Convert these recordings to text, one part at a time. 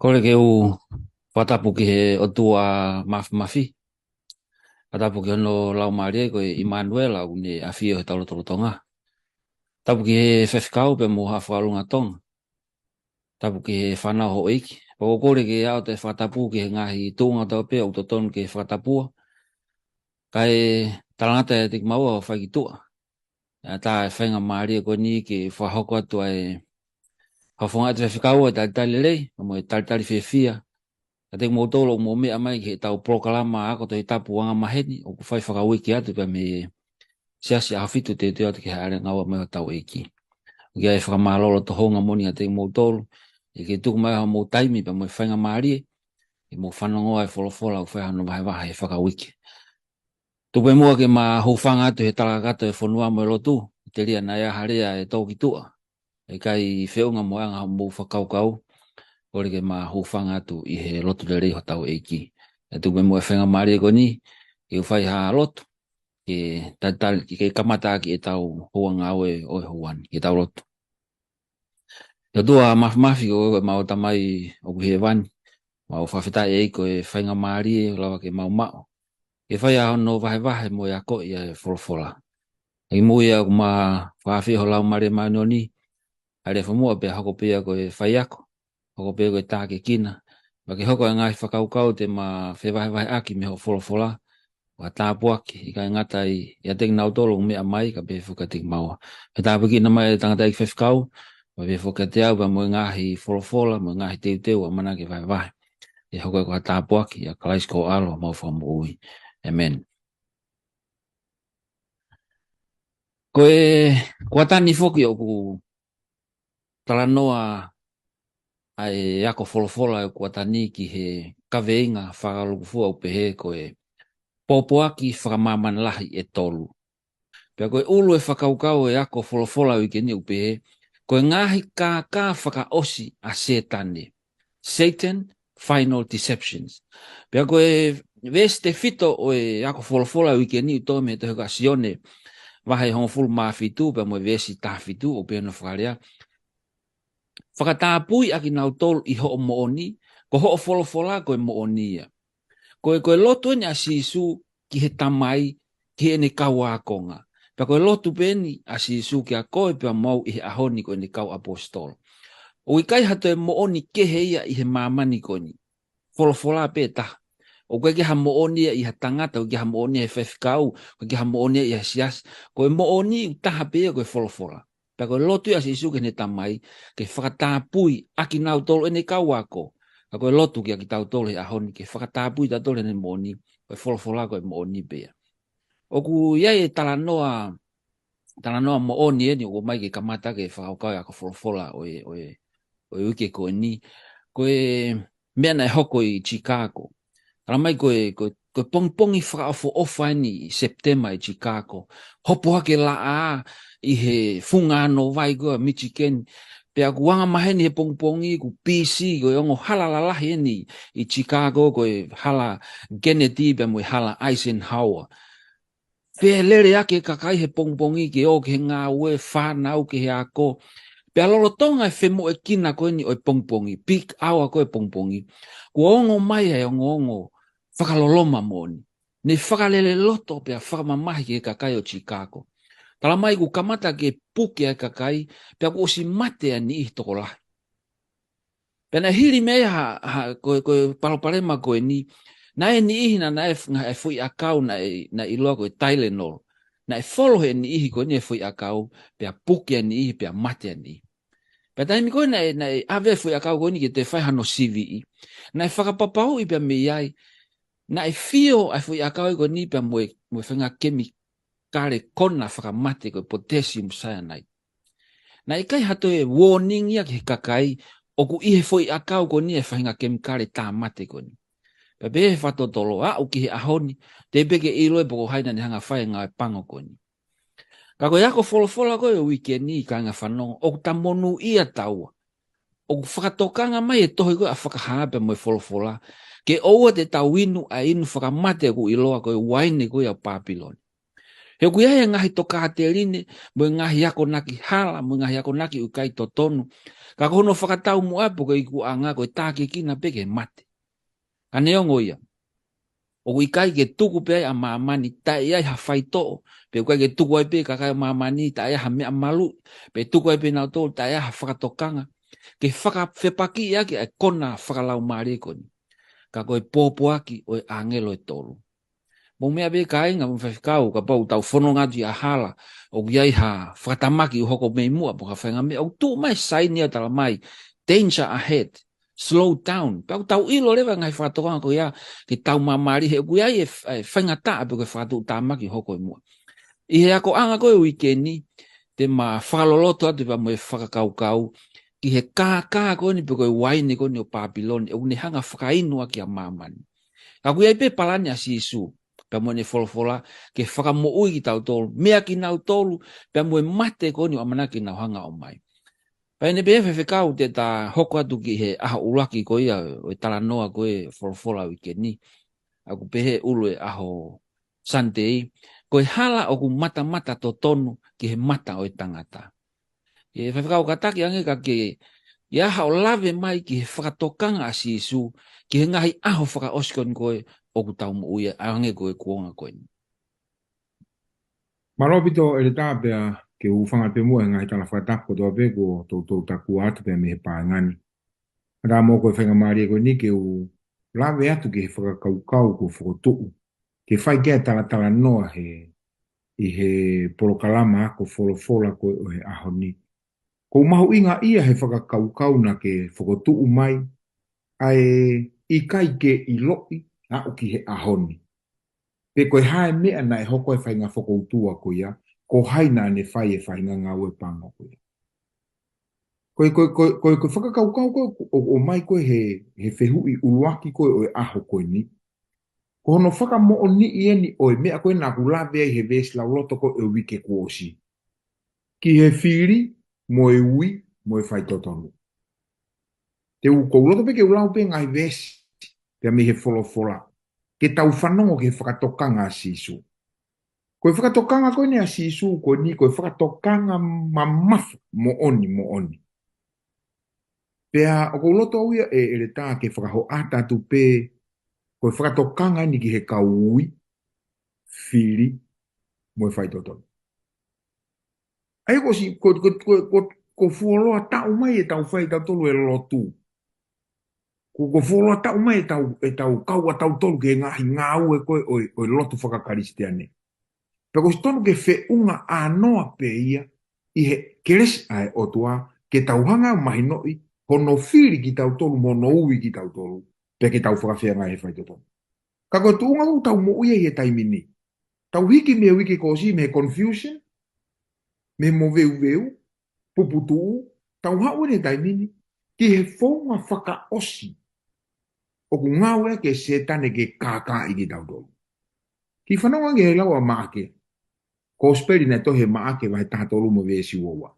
Kore ke u whatapu ki he o tua mafi. Whatapu ki hono lau maria ko Emmanuel au ne awhio he taulo tolo tonga. Tapu ki he whewhikau pe mo ha whalunga tonga. Tapu ki he whanau ho iki. Poko kore ke au te whatapu ki he ngahi tūnga tau pe au toton ke whatapua. Kai talangata e tik maua o whakitua. Tā e whenga maria ko ni ki whahoko atu ai hawhonga atu whewhikau e talitali lei. Mo e talitali whiawhia. Ate mo tolo mo me amai ke tau proklama ako to itapu wanga maheni o ku fai whakawiki atu pa me siasi a fitu te te atu ke haere ngawa me tau eki. Uki ai whakamalolo to honga moni ate mo tolo e ke tuku mai ha mo taimi pa mo whainga maari e mo whanongo ai wholofola u whai hano mahe waha e whakawiki. Tupe mua ke ma hufanga atu he talakato e whanua mo lotu te ria na ia harea e tōki tua e kai whiunga mo anga mo whakaukau ore ke ma hufanga tu i he lotu le rei ho tau eiki. E tu me mo e whenga maari e koni, i uwhai ha lotu, ke kamata ki e tau hoa ngau e oi hoan, ki tau lotu. Ia tua mafi ko e mau tamai o kuhi e wani, mau whawhitai e eiko e whenga maari e lawa ke mau mao. E whai a hono vahe mo e ako i e wholofola. E mui a kuma whawhi ho lau maari e mai noni, haere whamua pe hako pia ko e whai ako. Hoko pia koe tāke kina. Ma ke hoko e ngai whakaukau te ma whewahewahe aki me ho wholofola. Wa tāpuaki, i kai ngata i a teki nau tolo mea mai ka pe whukatik maua. He tāpuaki na mai tangata i whewhikau, ma pe whukate au pa mo ngahi wholofola, mo ngahi teu a mana ke wahewahe. E hoko e koha tāpuaki, i a kalaisko alo mau whamu ui. Amen. Koe tani whoki o ku talanoa ai ako wholofola e kua tani ki he kaweinga whakalukufua upe he koe popoaki whakamamana lahi e tolu. Pea koe ulu e whakaukau e ako wholofola uke ni upe he, koe ngahi ka whakaosi a setane. Satan Final Deceptions. Pea koe veste fito o e ako wholofola uke ni uto me te hoka sione wahai hong fulu maafitu, pea moe vesi tafitu upe no whakarea. Whakatāpui aki nau tolu i ho mooni, ko ho wholofola koe moonia. Koe lotu ni a sisu ki he tamai, ki he ne kauakonga. Pea koe lotu peni a sisu ki a koe pea mau i he ahoni koe ne kau apostol. O i kai hato e mooni kehe ia i he mamani koe ni. Wholofola pe taha. O koe ke ha mooni i ha tangata, o ke ha mooni i he whewhikau, o ke ha mooni i he sias. Koe mooni i taha pe koe wholofola. Pea koe lotu i a sisu ki he ne tamai, ke whakatāpui aki nau tolu e ne kauako. Ka koe lotu ki a ki tau tole a honi ke whakatāpui ta tole ne moni, koe wholofola koe moni bea. Oku iai e talanoa mooni e ni o mai ke kamata ke whakaukau a ko wholofola o uke koe ni. Koe mea na e hoko i Chicago. Tala mai koe pongpongi whakaofo ofa ni i September i Chicago. Hopo hake la a i he funga no vai koe Michigan. Pea ku wanga maheni he pongpongi ku PC koe ongo hala lalahi ni i Chicago koe hala Kennedy pea mui hala Eisenhower. Pea lere ake kakai he pongpongi ke o ke ngā ue whanau ke he ako. Pea lolo tonga e whemo e kina koe ni o pongpongi. Peak hour koe pongpongi. Ku ongo mai e ongo whakaloloma moni. Ne whakalele loto pea whakamamahi ke kakai o Chicago. Tala mai ku kamata ke puke ai kakai, pea ku osi mate ani i toko lahi. Pea na hiri mea koe palopalema koe ni, na e ni ihi na e fui akau na iloa koe Tylenol. Na e folohe ni ihi koe ni e fui akau, pea puke ani ihi, pea mate ani ihi. Pea taimi koe na e ave fui akau koe ni ke te whaihano CVE. Na e whakapapau i pea me iai, na e fio ai fui akau i koe ni pea moe whenga kemi kare kona whakamate koe potassium cyanide. Na i kai hato e warning ia ki kakai, o ku ihe foi akau ko ni e whahinga kemikare tā mate ko ni. Pe be he whato tolo, o ki he ahoni, te beke i loe poko haina ni hanga whai ngā pango ko ni. Ka koe ako wholofola koe o weekend ni i ka ngā whanonga, o ku ta monu ia taua. O ku whakatokanga mai e tohi koe a whakahape mo e wholofola, ke oua te tau inu a inu whakamate ko i loa koe waine koe a Papilon. He kuia he ngahi toka hateline, mo ngahi ako naki hala, mo ngahi ako naki ukai totonu. Ka kono whakatau mo apu ko iku anga ko tāke kina peke mate. Ka neongo ia. O ikai ke tuku pe a mamani ta ia ha fai to. Pe ukai ke tuku ai pe ka kai mamani ta ia ha mea malu. Pe tuku ai pe na to ta ia ha whakatokanga. Ke whakawhepaki ia ke kona whakalau maare koni. Ka koe pōpō aki o angelo e tolu. Mo mea be kai nga mwhawhikau ka pau tau whono ngati a hala o kiai ha whakatamaki o hoko mei mua po ka whainga me au tū mai saini au tala mai danger ahead, slow down. Pau tau ilo lewa ngai whakatoka ko ia ki tau mamari he kiai e whainga taa po ka whakatu tamaki hoko mua. I he ako anga koe weekendi te ma whakaloloto atu pa mo e whakakaukau ki he kā koe ni po koe waini koe ni o Papiloni e une hanga whakainua ki a mamani. Ka kuia pe palani a sisu. Pea mo ne folofola ke whakamo ui ki tau tolu. Mea ki nau tolu, pea mo e mate ko ni o amanaki nau hanga o mai. Pea ne pe whewhekau te ta hoko atu ki he aha ulaki ko ia o e tala noa ko e folofola wike ni. Aku pehe ulu e aho santei. Ko e hala o ku mata to tonu ki he mata o e tangata. Ke whewhekau kataki ange ka ke ia hao lave mai ki he whakatokanga a sisu ki he ngahi aho whakaoskon koe o ku tau mo uia ange koe kuonga koe. Malopito e le tā pea ke uwhanga pe mua ngai tala whaitako toa pe ko tau taku atu pea me he pāngani. Rā mō koe whainga maari e koe ni ke u lawe atu ke he whakakaukau ko whakotuu. Ke whai kia tala noa i he polokalama ako wholofola koe o he aho ni. Ko mahu inga ia he whakakaukau na ke whakotuu mai ai i kai ke i loi a o ki he aho ni. Pe koe hae mea na e hoko e whainga whakoutua ko ia, ko haina ne whai e whainga ngau e panga ko ia. Koe whakakaukau o mai koe he whehu i uruaki koe o e aho koe ni. Ko hono whakamo o ni i eni o e mea koe nā kulawe ai he vesi lau loto koe e wike kuosi. Ki he whiri, mo e ui, mo e whai totonu. Te u kou loto pe ke ulau pe ngai vesi, te me he wholofola. Ke tau whanongo ke whakatokanga a sisu. Koe whakatokanga koe ne a sisu, koe ni koe whakatokanga mamafu mo oni. Pea o kou loto au ia e le tā ke whakaho ata tu pe koe whakatokanga ni ki he kaui, whiri, mo e whai totonu. Ai ko si, ko fuoloa tau mai e tau whai tau tolu e lotu. Ko fuoloa tau mai e tau kaua tau tolu ke ngahi ngau e koe o lotu whakakaristiane. Peko si tonu ke whiunga anoa pe ia i he keres ai o tua ke tau hanga mahinoi hono whiri ki tau tolu mono ui ki tau tolu pe ke tau whakawhianga he whai totonu. Ka koe tuunga u tau mo uia i e taimini. Tau hiki me wiki kosi me confusion, me mo veu, puputu, tau hau ne taimini, ki he whaunga whakaosi o ku ngau e ke setane ke kaka i ki tau tolu. Ki whanonga ke he lau a maake, ko speri na tohe maake wahe taha tolu mo vesi wawa.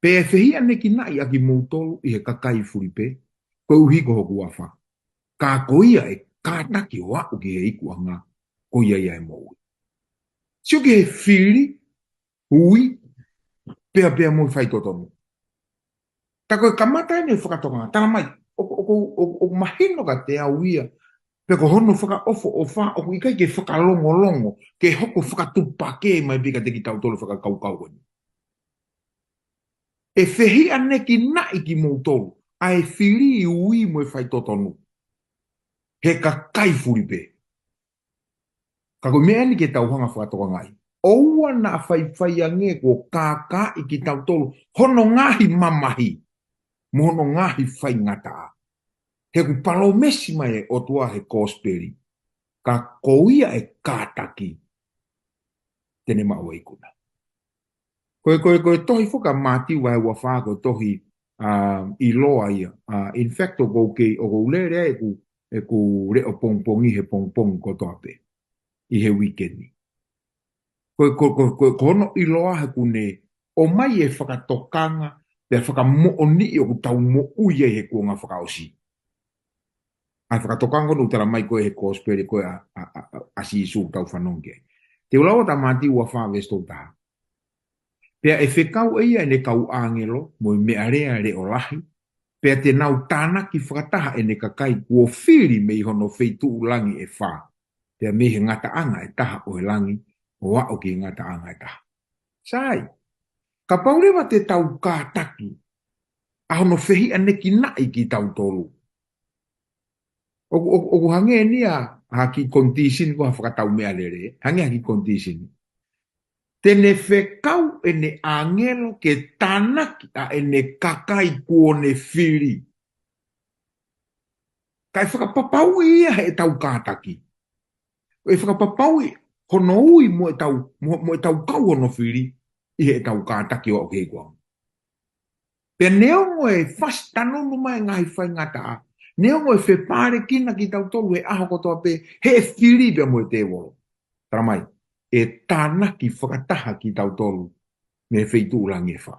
Pe e whehia ne ki nai a ki moutolu i he kakai furipe, ko uhi ko hoku wafa. Ka koia e kātaki o au ki he iku anga, koia ia e moui. Sio ki he whiri, hui, pea mo whai totonu. Ta koe kamata ne whakatonga, tala mai, o mahino ka te au ia, pe ko hono whakaofo o wha, o ikai ke whakalongo, ke hoko whakatupa ke mai pika te ki tau tolu whakakaukau. E whehi ane ki nai ki mou tolu, a e whiri i ui mo e whai totonu. He ka kai furipe. Ka koe mea ni ke tau hanga whakatoka ngai. Oua na whai ange ko kaka i ki tau tolu, hono ngahi mamahi, mo hono ngahi whai ngata. He ku palo mesi mai e o tua he kōsperi, ka kouia e kātaki, tene mau e kuna. Koe tohi whuka māti wai ua whāko tohi i loa ia. In fact, o kou lere e ku reo pongpongi he pongpong ko toape, i he weekendi. Ko hono i loa he kune, o mai e whakatokanga, pe whakamooni i o ku tau mo uia he kuonga whakaosi. Ai whakatokanga no tala mai koe he kōspere koe a sisu tau whanonge. Te ulawa ta mati ua wha vesto ta. Pea e whekau ia ne kau angelo, mo i mea rea re o lahi, pea te nau tāna ki whakataha e ne kakai kua whiri me i hono wheitu ulangi e wha. Pea me he ngata anga e taha o he langi, o wao ki ngata anga e taha. Sai, ka paurewa te tau kātaki, a hono whehi ane ki nai ki tau tolu. O hange nia haki condition ko whakatau mea lere, hange haki condition. Tene whekau e ne angelo ke tānaki a e ne kakai kuone whiri. Kai whakapapau ia e tau kātaki. E whakapapau hono ui mo e tau kau hono whiri i e tau kātaki o ke kua. Pe neongo e whastanonu mai ngai whai ngata a. Neongo e whepare kina ki tau tolu e aho kotoa pe he whiri pe mo e te wolo. Taramai, e tānaki whakataha ki tau tolu me wheitu ulangi e wha.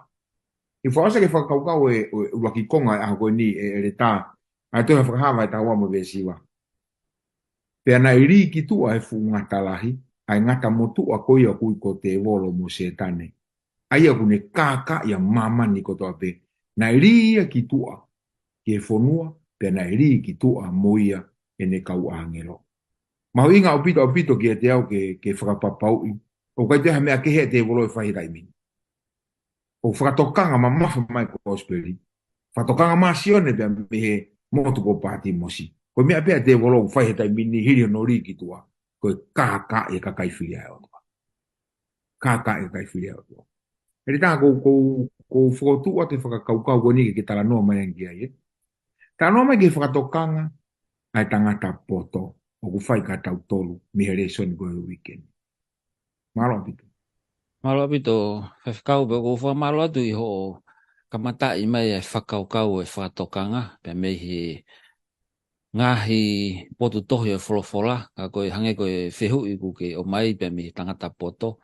I whaasa ke whakaukau e waki konga e aho koe ni e re tā. Ai toha whakahawa e tawa mo vesiwa. Pea na iri ki tua e fu ngata lahi, ai ngata motu a koi a kui ko te wolo mo se tane. Ai aku ne kaka ia mamani kotoa pe. Na iri ki tua ki e whonua, pea na iri ki tua moia e ne kau angelo. Mahu inga o pito ki e te au ke whakapapau i. O kai teha mea kehe te wolo e whahirai mini. O whakatokanga ma mafa mai ko osperi. Whakatokanga ma sione pia mehe motu ko pāti mosi. Ko mea pia te wolo whahirai mini hiri no ri ki tua. Ko kaka e kakai whiria e o tua. Kaka e kakai whiria e o tua. Eri tā ko whakotua te whakakaukau ko ni ke tala noa mai angia e. Tala noa mai ke whakatokanga ai tangata poto. O ku whai ka tau tolu mihere soni ko e weekend. Malo pito. Malo apito, whakau pe ko wha malo atu i ho kamata i mai e whakaukau e whakatokanga, pe mei he ngahi potu tohi e wholofola, ka koe hange koe whehu i kuke o mai pe mi tangata poto.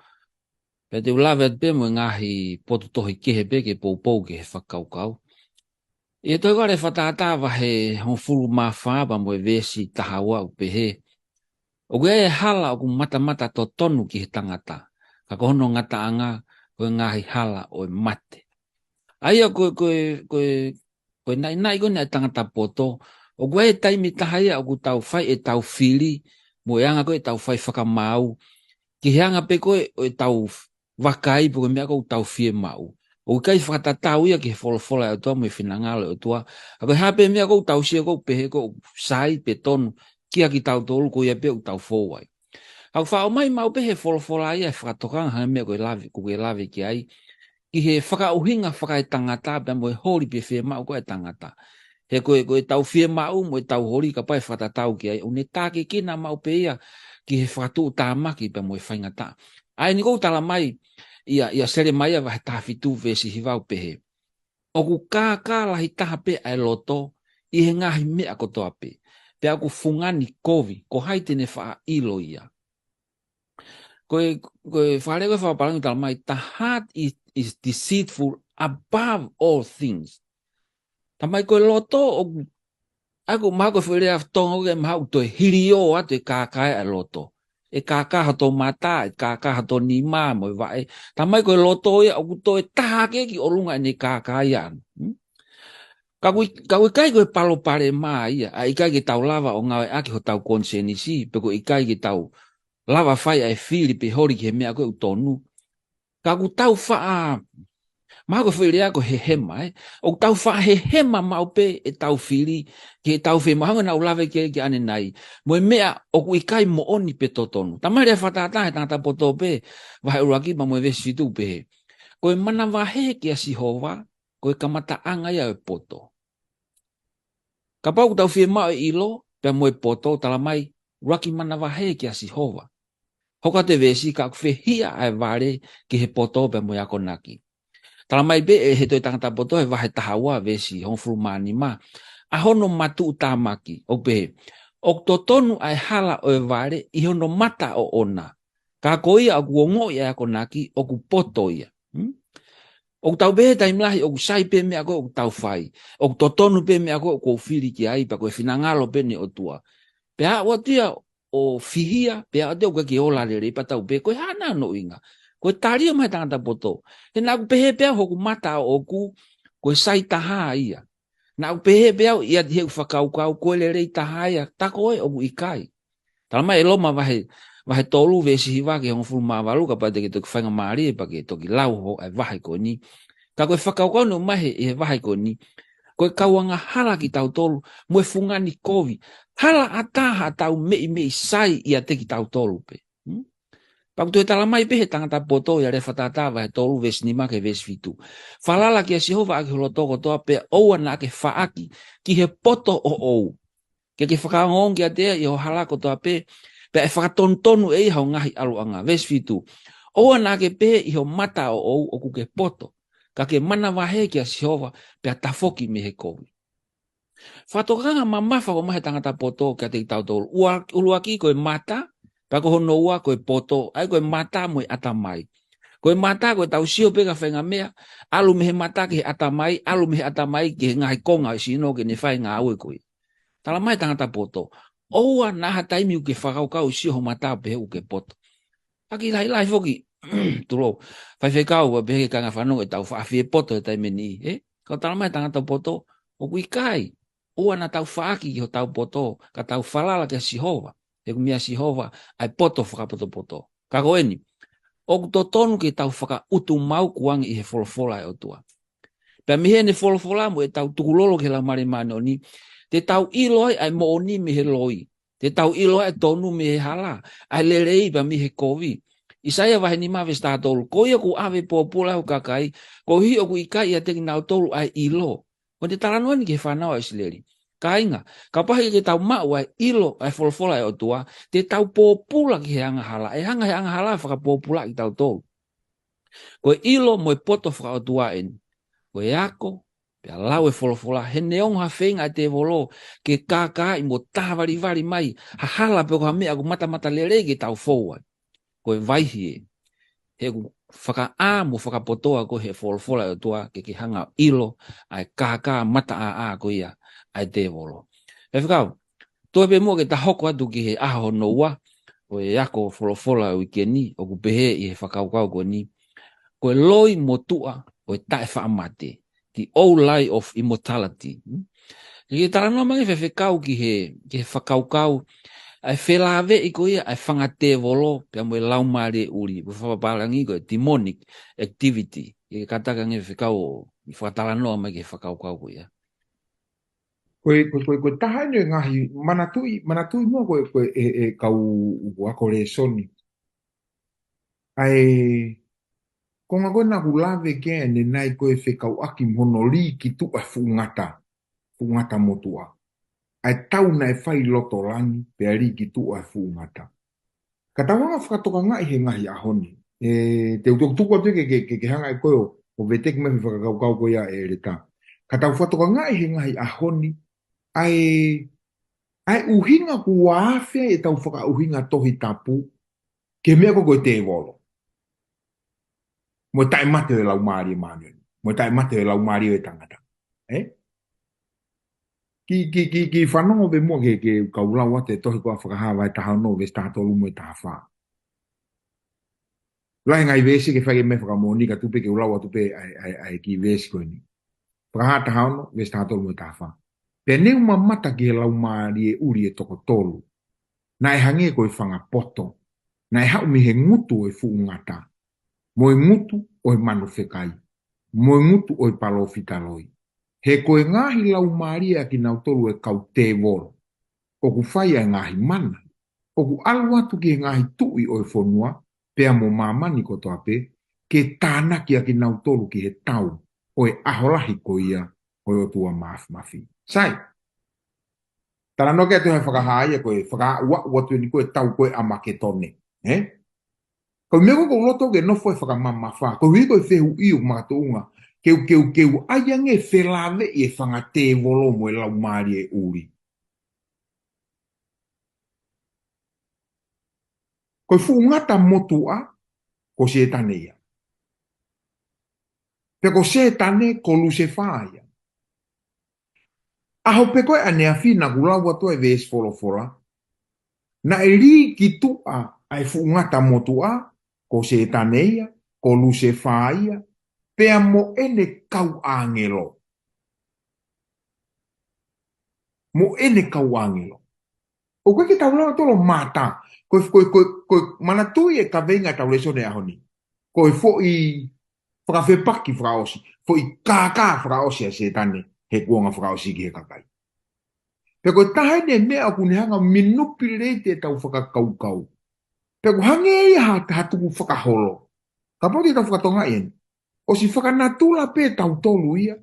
Pe te ulawe at pe mo ngahi potu tohi kehe pe ke pou ke he whakaukau. I toi kare whataatawa he hon furu maa whaaba mo e vesi tahawa u pehe. O koe e hala o ku mata to tonu ki he tangata. Ka kohono ngata anga koe ngahi hala o e mate. Aia koe nai koe nai tangata poto. O koe e taimi tahaya o ku tau whai e tau whiri. Mo e anga koe e tau whai whakamau. Ki he anga pe koe o e tau wakai po koe mea koe tau whie mau. O kai whakatatau ia ki he wholofola e toa mo e whinangalo e toa. A koe hape mea koe tau sia koe pehe koe sai pe tonu. Kia ki tau tolu koe ia pe o tau fōwai. Hau whao mai mau pe he wholofola ia e whakatokanga hana mea koe lawe ki ai. Ki he whakauhinga whakai tangata pe mo e hori pe whea mau koe tangata. He koe tau whea mau mo e tau hori ka pai whakatatau ki ai. O ne tāke kina mau pe ia ki he whakatu tāmaki pe mo e whaingata. Ai ni kou tala mai ia sere mai wa he tāwhitu vesi hivau pe he. O ku kā lahi taha pe ai loto i he ngahi mea kotoa pe. Pe aku fungani kovi, ko haitene wha ilo ia. Koe whare koe whaparangi tala mai, the heart is deceitful above all things. Ta mai koe loto, aku maha koe whaarea tonga koe maha utoe hiri o atu e kākai a loto. E kākai hato mata, e kākai hato nima mo e wae. Ta mai koe loto ia, aku toe tahake ki olunga ene kākai anu. Ka koe kai koe palo pare maa ia, a ikai ke tau lava o ngawe aki ho tau konsenisi, pe koe ikai ke tau lava whai ai whiri pe hori ki he mea koe utonu. Ka ku tau wha maha koe whiri ako he hema, o tau wha he hema mau pe e tau whiri, ki he tau whi mahanga na ulawe ki ane nai. Mo e mea o ku ikai mo oni pe totonu. Tamari a whatata he tangata poto pe, wahe uraki ma mo e vesi fitu pe he. Koe mana wahe ki a sihova, koe kamata anga ia e poto. Ka pau ku tau whi mao e ilo, pe mo e poto, tala mai, uraki mana wahe ki a sihova. Hoka te vesi ka whehia ai ware ki he poto pe mo yako naki. Tala mai be e he toi tangata poto he wahe tahawa vesi hon frumani ma. A hono matu utamaki o pe. O totonu ai hala o e ware i hono mata o ona. Ka koia o kuongo ia yako naki o ku poto ia. O tau behe taimlahi o ku sai pe mea koe o tau whai. O totonu pe mea koe o kou whiri ki ai pa koe whinangalo pe ne o tua. Pe a watia o fihia pe a te o ke ola le pa tau pe ko hana no inga ko tari mai tangata poto he na ku pe pe ho ku mata o ku ko sai taha ia na ku pe pe ia he fakau kau ko le rei taha ia ta ko o ikai talma elo ma vai tolu ve si va ke on fu ma valu ka pa te to fanga mari pa ke to ki lau ho ai vai ko ni ka ko fakau kau no mai e vai ko ni ko kauanga hala ki tau tolu mo fungani kovi hala ataha tau me sai ia te ki tau tolu pe pa tu tala mai pe tangata poto ya re fatata va tolu ves ni ma ke ves fitu falala ki Jehova ki lo toko to pe o na ke faaki ki he poto o ke whakaongon ki a tea i ho halako toa pe e whakatontonu e hau ngahi aluanga ves fitu o na ke pe i ho mata o ku ke poto ka ke mana wahe ki a Jehova pe a tafoki me he kowi whatokanga mamafa o mahe tangata poto ki a te tau tolu uluaki koe mata pa ko hono ua koe poto ai koe mata mo i atamai koe mata koe tau sio pe ka whenga mea alu mehe mata ki he atamai alu mehe atamai ki he ngahi konga i sino ke ne whai ngā aue koe tala mai tangata poto oua naha taimi uke whakaukau si ho mata pe uke poto aki lai foki tulo fai kau wa be ka nga whanong e tau whaafie poto e taimi ni kau tala mai tangata poto o kui kai oua na tau whaaki ki ho tau poto ka tau whalala ke Jehova e kumia Jehova ai poto whakapoto poto kako eni o kutotonu ki tau whaka utu mau kuangi i he folofola e o tua pe mihe ne folofola mo e tau tukulolo ke la mare mane ni te tau iloi ai mo oni me he loi te tau iloi ai tonu me he hala ai lerei ba mi he kovi Isaya vahe ni mawe sta tolu ko ia ku ave popula o kakai ko hi o ku ikai ia te nau tolu ai ilo ko te tarano ni ke whanau ai sileri kainga ka pahi ke tau mau ai ilo ai folfola ai o tua te tau popula ki he anga hala e hanga he anga hala whaka popula ki tau tolu ko ilo mo poto whaka o tua en ko e ako pe lau e folofola he neong ha whenga te volo ke kaka i mo tavari vari mai ha hala pe ko ha mea ku mata lere ke tau fōua ko e vaihi he ku whaka mo whaka potoa ko he folofola o tua ke hanga ilo ai kaka mata ko ia ai te volo e whakau to pe mo ke ta hoko atu ki he aho noua ko e ako folofola o ikeni o ku pehe i he whakaukau ko ni ko e loi motua o e tae whaamate the old lie of immortality. Ki tarano mangi whewhekau ki he whakaukau ai whelave i ko ia ai whangate volo pia mo e laumare uri whapapalangi ko e demonic activity i kataka nge whekau i whatalanoa mai ki he whakaukau ko ia. Koe tahane ngahi manatui mua koe e kau wako re soni. Ai ko ngā koe naku lawe kia ne nai koe whekau aki mono li ki tu ai fungata motua. Ai tau nai whai loto langi pe ari ki tu ai fungata. Ka tawanga whakatoka ngai he ngahi ahoni. Te utuku atu ke hanga e koe o veteki me whakakau koe ia e reta. Ka tau whakatoka ngai he ngahi ahoni ai uhinga ku wāwhia e tau whaka uhinga tohi tapu ke mea koe te wolo. Mo tai mate e lau maari manuel. Mo tai mate e lau maari e tangata. Ki whanongo be mua ke kaulau ate tohi kua whakahawa e taha no ve stato lumo e taha wha. Lai ngai vesi ke whake me whakamoni ka tupe ke ulau atupe ai ki vesi koe ni. Whakaha taha no ve stato lumo e taha wha. Pe neu mamata ki he lau maari e uri e toko tolu. Na e hange koe whanga poto. Na e hau mi he ngutu e fuungata. Mo e ngutu o e manu whekai. Mo e ngutu o e palo fitaloi. He koe ngahi lau maria ki nau tolu e kau te voro. O ku whai ai ngahi mana. O ku alu atu ki he ngahi tui o e whonua. Pea mo mamani ko toa pe. Ke tānaki a ki nau tolu ki he tau. O e aholahi ko ia. O e o tua mafi. Sai. Tara no ke atu he whakahai e koe. Whakaua watu ni koe tau koe amake tone. Ko mego ko loto ke no foi whakamamafa. Ko hui koe whehu iu mātounga. Keu aia nge whelave i e whangate volo mo e lau maari e uri. Ko fuungata motua ko se tane ia. Pe ko se tane ko luse whaia. Aho pe koe ane a whina kulau atoa e ves folofola. Na eri ki tua ai fuungata mo tua, ko se taneia, ko luse faia, pea mo ene kau angelo. Mo ene kau angelo. O koe ki tau lau tolo mata, koe mana tui e ka venga tau leso ne ahoni. Koe fo i whakawhepaki whakaosi, fo i kākā whakaosi a se tane, he kuonga whakaosi ki he kakai. Pe koe tahe ne mea ku ne hanga minupi reite tau whakakaukau. Pe koe hange ia hatuku whakaholo. Ka poti tau whakatonga ien. O si whakanatula pe tau tolu ia,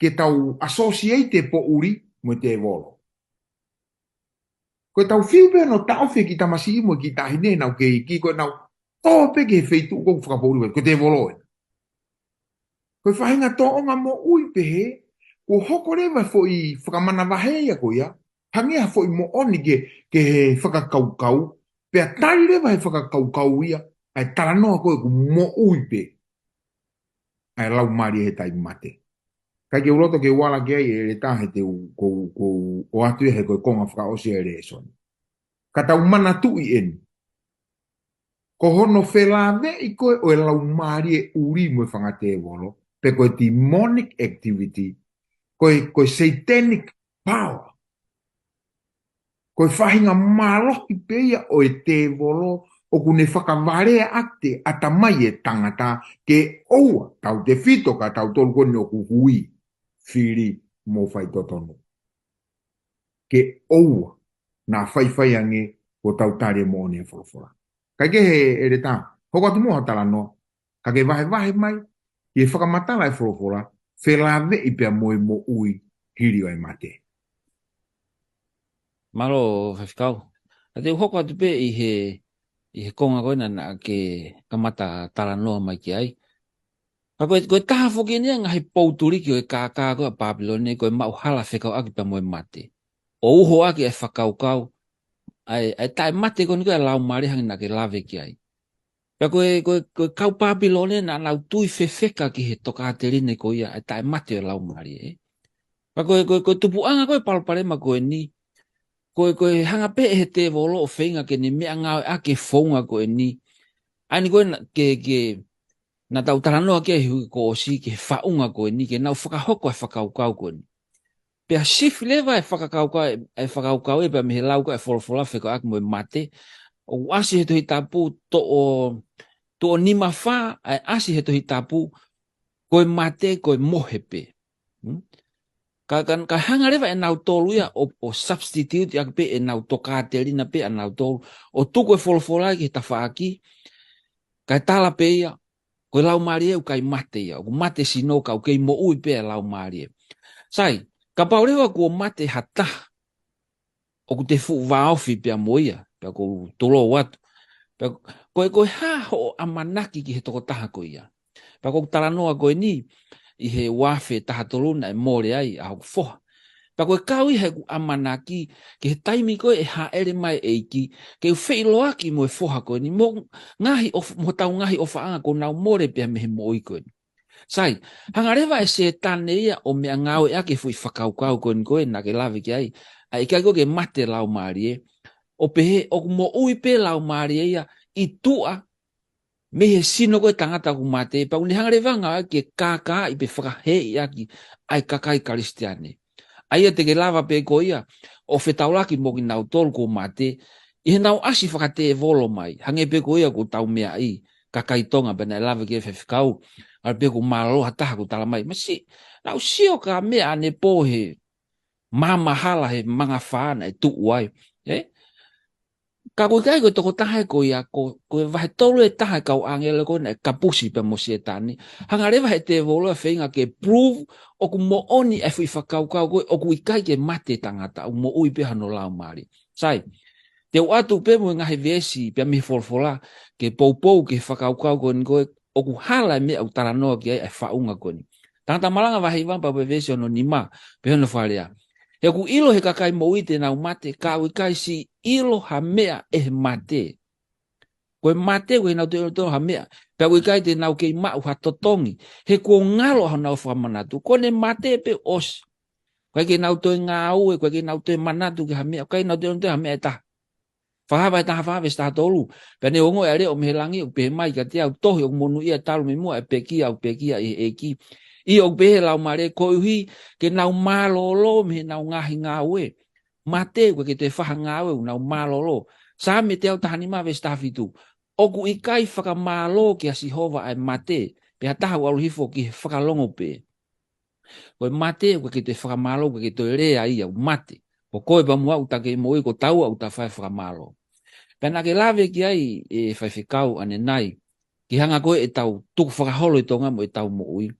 ke tau associate po uri mo te volo. Koe tau whiu pe no tau whi ki tamasi imo ki tahine nau ke iki koe nau tō pe ke wheitu kou whakapouri koe te volo e. Koe whahinga tōonga mo ui pe he, ko hoko rewa fo i whakamana waheia ko ia, hangea fo i mo oni ke he whakakaukau, pea tari rewa he whakakaukau ia, ai taranoa koe ku mo ui pe, ai lau mari he tai mate. Kai ke uloto ke wala ke ai e le tahe te o atu e he koe konga whakaosi e re son. Ka tau mana tu i eni. Ko hono whelave i koe o e lau mari e uri mo e whangate e wolo, pe koe demonic activity, koe satanic power, koe whahinga malohi peia o e te wolo, o kune whakawarea akte atamai e tangata ke oua tau te whito ka tau tolu kone o kuhui whiri mo whai totono. Ke oua nā whai ange o tau tare mo ne wholofora. Kai ke he e re tā, hoko atu moha tala no, ka ke wahe mai, i e whakamatala e wholofora, whelave i pia moe mo ui hiri o e mate. Malo whawhikau. Te hoko atu pe i he konga koina na ke kamata tala noa mai ki ai. Pa koe taha whoki nia ngahi pouturi ki o e kākā koe a Babylone, koe mau hala whekau aki pa moe mate. O uho aki e whakaukau, ai tae mate koe ni koe lau marihangi na ke lave ki ai. Pa koe kau Babylone na lau tui whewheka ki he toka aterine ko ia, ai tae mate o lau mari e. Pa koe tupuanga koe palparema koe ni, koe hanga pe he te volo o whenga ke ni mea ngau ake whaunga koe ni. Ai ni koe na tau taranoa ke hui ko o si ke whaunga koe ni, ke nau whakahoko e whakaukau koe ni. Pea shift lewa e whakaukau e pea mehe lau koe e wholawhola wheko ake moe mate. O asi he tohi tapu to o nima wha, ai asi he tohi tapu koe mate koe mohepe. Ka hanga rewa e nau tolu ia o substitute ia pe e nau toka terina pe a nau tolu. O tuko e wholawhola ki he tawhaaki, kai tala pe ia, koe lau maari e ukai mate ia, o mate sino ka ukei mo ui pe a lau maari e. Sai, ka paurewa kua mate hata, o ku te fu vaofi pe a moia, pe a ku tolo watu. Koe ha ho amanaki ki he toko taha koe ia. Pe a ku taranoa koe ni, i he wafe taha toluna e more ai a hoku foha. Pa koe kaui he amanaki, ke he taimi koe e haere mai eiki, ke u whei loaki mo e foha koe ni, mo tau ngahi o whaanga ko nau more pia mehe mo i koe ni. Sai, hangarewa e se tane ia o mea ngau e ake fui whakaukau koe ni koe, na ke lawe ki ai, a i kai koe ke mate lau maari e, o pehe, o mo ui pe lau maari e ia, i tua, me he sino koe tangata ku mate, pa uni hangarewa ngau ake kaka i pe whakahe i aki, ai kakai karistiane. Aia te ke lava pe ko ia, o whetaulaki mo ki nau tolu ko mate, i he nau asi whakate e volo mai, hange pe ko ia ko tau mea i, kakai tonga bena e lava ke whewhikau, ar pe ko maloha taha ko tala mai, masi, nau sio ka mea ane po he, mamahala he manga whaana e tuu ai, ka koe kai koe toko taha ko ia, koe vahe tolu e taha kau angele koe na e kapusi pe mo si e tani. Hanga rewa he te volo e whenga ke prove o ku mo oni e fui whakaukau koe, o ku i kai ke mate tangata, o mo ui pe hano lau maari. Sai, te watu pe mo ngahe vesi pe mi folfola, ke poupou ke whakaukau koe ni koe, o ku hala me au taranoa ki ai e whaunga koe ni. Tangata malanga wahi wampa pe vesi ono nima, pe hano whalea. He ku ilo he kakai mo i te nau mate, ka ui kai si ilo ha mea e mate. Koe mate koe nau te ilo ha mea. Pea ui kai te nau kei mau ha totongi. He kua ngalo ha nau whamanatu. Kone mate pe os. Koe ke nau toi ngā ue, koe ke nau toi manatu ki ha mea. Koe nau te ilo ha mea e taha. Whakahawa taha whawe sta tolu. Pene ongo e reo mehelangi o pehe mai ka te au tohi o monu ia talu me mua e pekia e eki. I o pehe lau mare ko uhi ke nau malolo me nau ngahi ngawe. Mate ko ke te whaha ngawe nau malolo. Sa me te au tahani mawe sta fitu. Oku ikai whakamalo ki a Sihova ai mate. Pea taha walu hifo ki whakalongo pe. Koe mate ko ke te whakamalo ko ke te rea ia mate. Ko koe pa mua utake moi ko tau au ta whai whakamalo. Pena ke lawe ki ai e whaiwhikau ane nai. Ki hanga koe e tau tuku whakaholo i tonga mo e tau mo ui.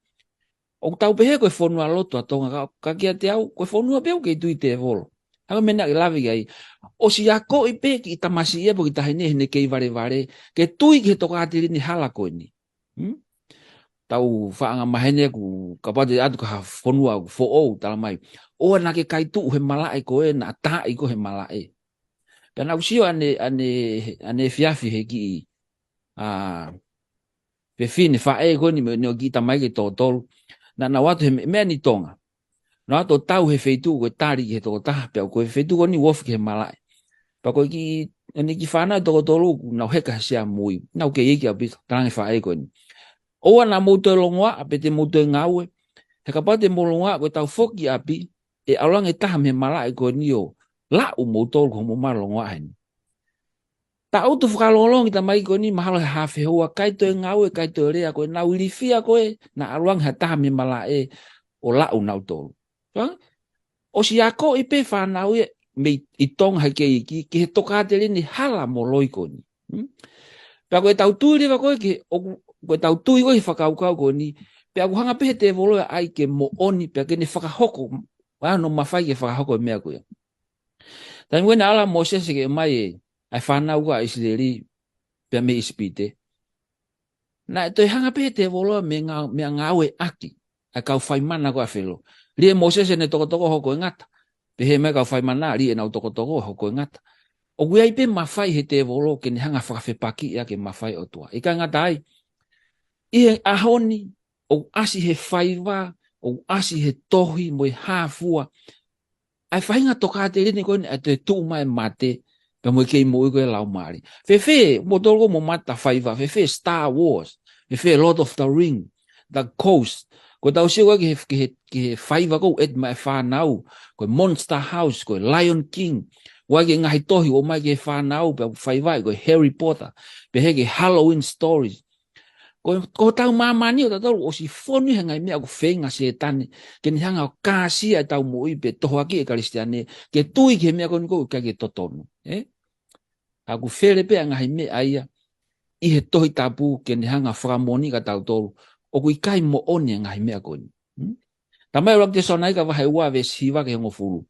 O tau pehe koe whonua loto a tonga ka kia te au. Koe whonua peo ke tui te volo. Hanga mena ke lawe ki ai. O si a ko i pe ki tamasi e po ki tahine hene kei vare. Ke tui ki he toka atiri ni hala koe ni. Tau whaanga mahene ku kapate atu ka whonua ku fo ou tala mai. O na ke kai tu he malae koe na ta i ko he malae. Pena usio ane fiafi he ki pe fine fa e ko ni me no ki tamai ke to tolu. Na watu he mea ni tonga. Na watu tau he feitu ko tari he to ta pe ko feitu ko ni wof ke malae. Pa ko ki ane ki fana to tolu na heka sia mui. Na ke iki abi tang fa e ko ni. O na mo to longa ape te mo to ngawe. He kapate mo longa ko tau foki api e alang e ta me malae ko ni o. La u mo to ko mo malonga hen. Ta auto whakalolong kita mai ko ni mahalo hafe hoa kai to ngawe kai to rea ko na ulifia ko na aluang hata me malae o la u nau to. O si ako ipe whanau me itong hake iki ki he toka te ni hala mo loi ko ni. Pea koe tau tui rewa koe ke koe tau tui koe whakaukau ko ni pea ku hanga pehe te volo ai ke mo oni pea ke ne whakahoko no mawhai ke whakahoko mea koe. Tani koe na ala Moses ke mai ai whanau ka Israeli pia me ispite. Na toi hanga pe te volo me ngawe aki. Ai kau whaimana ko a whelo. Rie Moses ne toko hoko ngata. Pe he me kau whaimana rie nau toko hoko ngata. O kui ai pe mawhai he te volo ke ne hanga whakawhepaki ia ke mawhai o tua. Ika ngata ai. I he ahoni o asi he whaiva o asi he tohi mo he hāfua. Ai whainga toka te rini koe ni a te tū mai mate. Pe mo kei mo iko e lau mari. Fefe, mo tolgo mo mata whaiva. Fefe Star Wars. Fefe Lord of the Ring. The Coast. Ko tau siu ke he whaiva ko et mai whanau. Ko Monster House. Ko Lion King. Wa ke ngahi tohi o mai ke whanau. Pe whaiva ko Harry Potter. Pe he ke Halloween Stories. Ko tau mamani o tau o si fonu hangai mea ko whenga se tane. Ke ni hanga o kāsia tau mo i pe tohoa ki e karistiane. Ke tui ke mea koni ko ke totonu. Aku where pe ngahi me aia. I he tohi tapu ke ni hanga whakamoni ka tau tolu. O kui kai mo oni ngahi mea koni. Tamai orak te sonai ka wahai ua ve siwa ke hongo furu.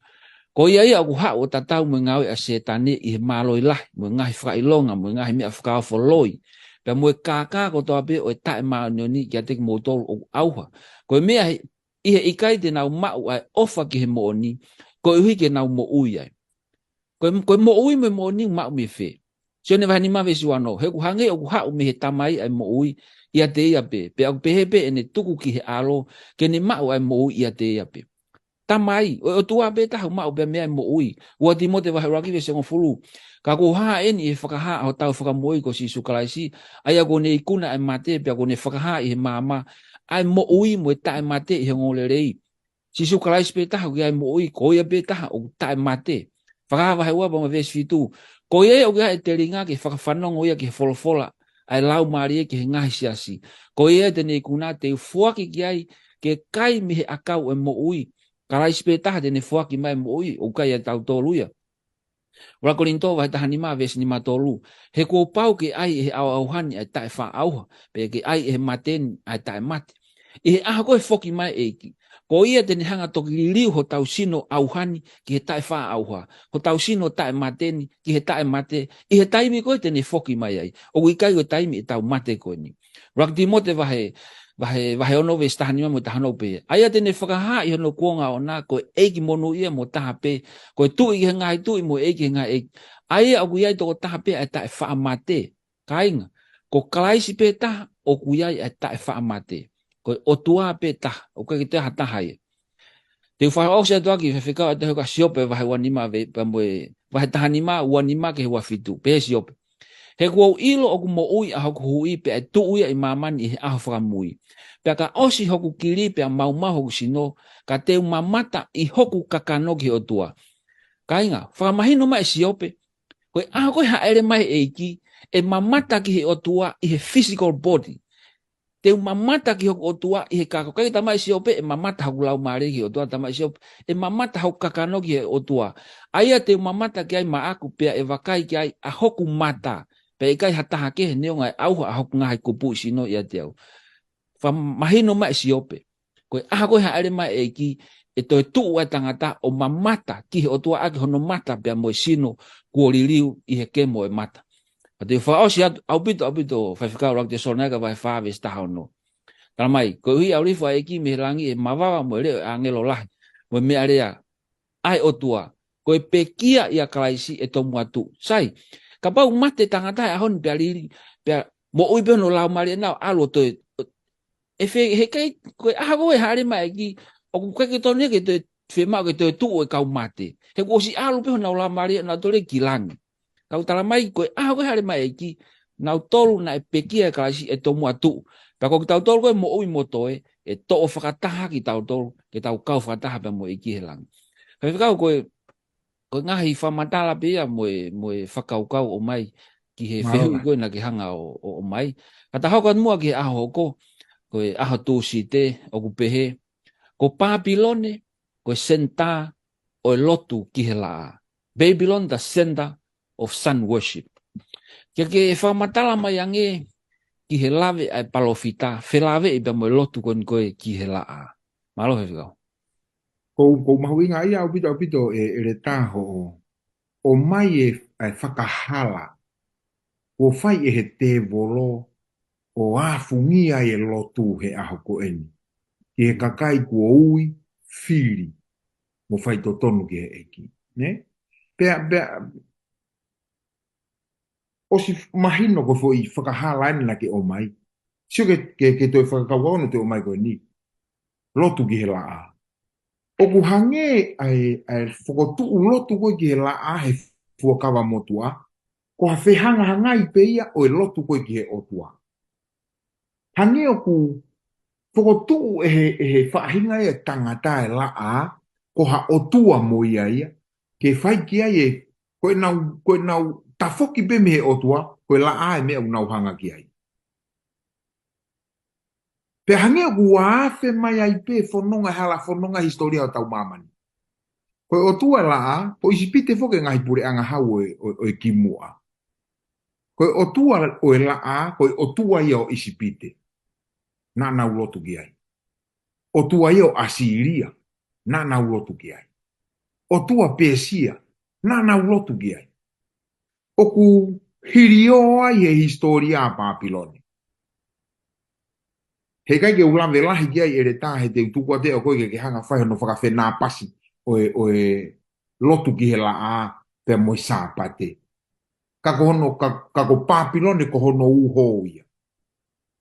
Ko ia ia aku hao tatau mo ngawe a se tane i he maloi lahi. Mo ngahi whakailonga, mo ngahi mea whakawholoi. Pea mue kaka ko toa pe o e tae maa nioni ki a teki mo tolu o auha. Ko mea i he ikai te nau mau ai ofa ki he mo oni. Ko ihi ke nau mo ui ai. Ko mo ui me mo ni mau me fe. Sio ne vahani mawe si wano. He ku hange o ku hau me he tamai ai mo ui i a te ia pe. Pe aku pehe pe ene tuku ki he alo ke ne mau ai mo ui i a te ia pe. Tamai. O tua pe tahu mau pe mea mo ui. Ua ti mo te wahi raki ve se ngofuru. Ka ko haa eni e whakaha o tau whakamoi ko si sukalaisi. Ai ako ne ikuna ai mate pe ako ne whakaha i he mama. Ai mo ui mo e tae mate i he ngole rei. Si sukalaisi pe tahu ki ai mo ui ko ia pe taha o tae mate. Whakaha wahi ua pa ma vesi fitu. Ko ia o kia e te ringa ki whakawhanongo ia ki he wholofola. Ai lau maari e ki he ngahi siasi. Ko ia te ne ikuna te fuaki ki ai ke kai mi he akau e mo ui. Karaisi pe taha te ne fuaki mai mo ui. O kai e tau tōluia. Ora ko rinto vai tahani ma vesi ni matolu. He ko pau ke ai he au hani ai tae wha auha. Pe ke ai he mateni ai tae mate. I he aha koe foki mai eiki. Ko ia tene hanga toki liu ho tau sino auhani ki he tae wha auha. Ho tau sino tae mateni ki he tae mate. I he taimi koe tene foki mai ai. O ikai o taimi e tau mate koe ni. Rakti mo te vahe ono ve stahani mo tahano pe. Aia tene whakaha i hono kuonga o nā koe eiki monu ia mo taha pe. Koe tui he ngai tui mo eiki he ngai eiki. Aia o kuiai toko taha pe ai tae wha mate. Kainga. Ko kalaisi pe taha o kuiai ai tae wha mate. Koe o tua pe taha. O kai te hata hai. Te whao se atoa ki whewhikau ate hoka siope wahe wanima ve pamoe wahe tahanima wanima ke hua fitu pe siope. He kua ilo oku mo ui a hoku hui pe ai tu ui i mamani he aho whakamui. Pe ka osi hoku kiri pe a maumau hoku sino ka te mamata i hoku kakano ki o tua. Ka inga, whakamahino mai siope. Koe aho koe haere mai eiki e mamata ki he o tua i he physical body. Te mamata ki hoku o tua i he kako. Kai tamai siope e mamata hoku lau maare ki o tua tamai siope. E mamata hoku kakano ki he o tua. Aia te mamata ki ai maaku pea e wakai ki ai a hoku mata. Pe i kai hataha ke he neo ngai au a hoku ngahi kupu sino ia te au. Wha mahino mai siope. Koe aha koe haere mai eiki e toi tuu ai tangata o mamata ki he o tua ake hono mata pea moe sino kuoriliu i he ke moe mata. Te whao si au pito whaiwhikau rau te sonega vai whawe staha no. Tara mai, ko hui au rifo eki me rangi e mawawa mo reo a ngelo lahi. Mo mea rea ai o tua. Ko e pekia ia kalaisi e tomu atu. Sai, ka pau mate tangata e ahon pia riri. Pia mo ui peo no lau mari nao alo toi. E fe he kai, ko e aha koe haere mai eki. O ku kake tonu ke toi whemau ke toi tuu e kau mate. He ko si alo peo nao lau mari nao tole kilangi. Kau tala mai koe aha koe haere mai eki. Nau tolu na e pekia e kalaisi e tomu atu. Pea ko tau tolu koe mo ui mo toe, e to'o whakataha ki tau tolu, ke tau kau whakataha pia mo iki he langi. Kai whakau koe ngahi whamatala pia mo e whakaukau o mai, ki he whehui koe na ki hanga o mai. Kata hauka mua ki he aho hoko, koe aho tūsi te, o ku pehe, ko Papilone, koe senta o e lotu ki he laa. Babylon, the center of sun worship. Kia ke whamatala mai ange, ki he lawe ai palofita, whelawe i pia mo lotu kon koe ki he laa. Malo he whikau. Kou mahu inga ia au pito e re taho o mai e whakahala. O whai e he te volo o afungia e lotu he aho ko eni. Ki he kakai kua ui, whiri, mo whai to tonu ki he eki. Ne? Pea, o si mahino ko fo i whakahala eni na ke o mai. Sio ke toi whakakauano te o mai koe ni. Lotu ki he laa. O ku hange ai whakotu lotu koe ki he laa he fuakawa motua. Ko ha whehanga hangai pe ia o e lotu koe ki he otua. Hange o ku whakotu e he whaahinga e tangata e laa, ko ha otua mo ia. Ke whai ki ai e koe nau tafoki pe me he otua, koe laa e mea unau hanga ki ai. Pe hange o ku waafe mai ai pe whanonga hala whanonga historia o tau mamani. Koe otua laa, po isipite foke ngahi pure anga hau o e kimua. Koe otua o e laa, koe otua ia o isipite. Na nau lotu ki ai. Otua ia o Asiria. Na nau lotu ki ai. Otua Persia. Na nau lotu ki ai. Oku hirio ai e historia a Papiloni. He kai ke ulan velahi ki ai ere tā he te utukua te o koe ke hanga whai no whakawhe nā pasi o e lotu ki he laa pe moi sāpate. Kako Papiloni ko hono uho ia.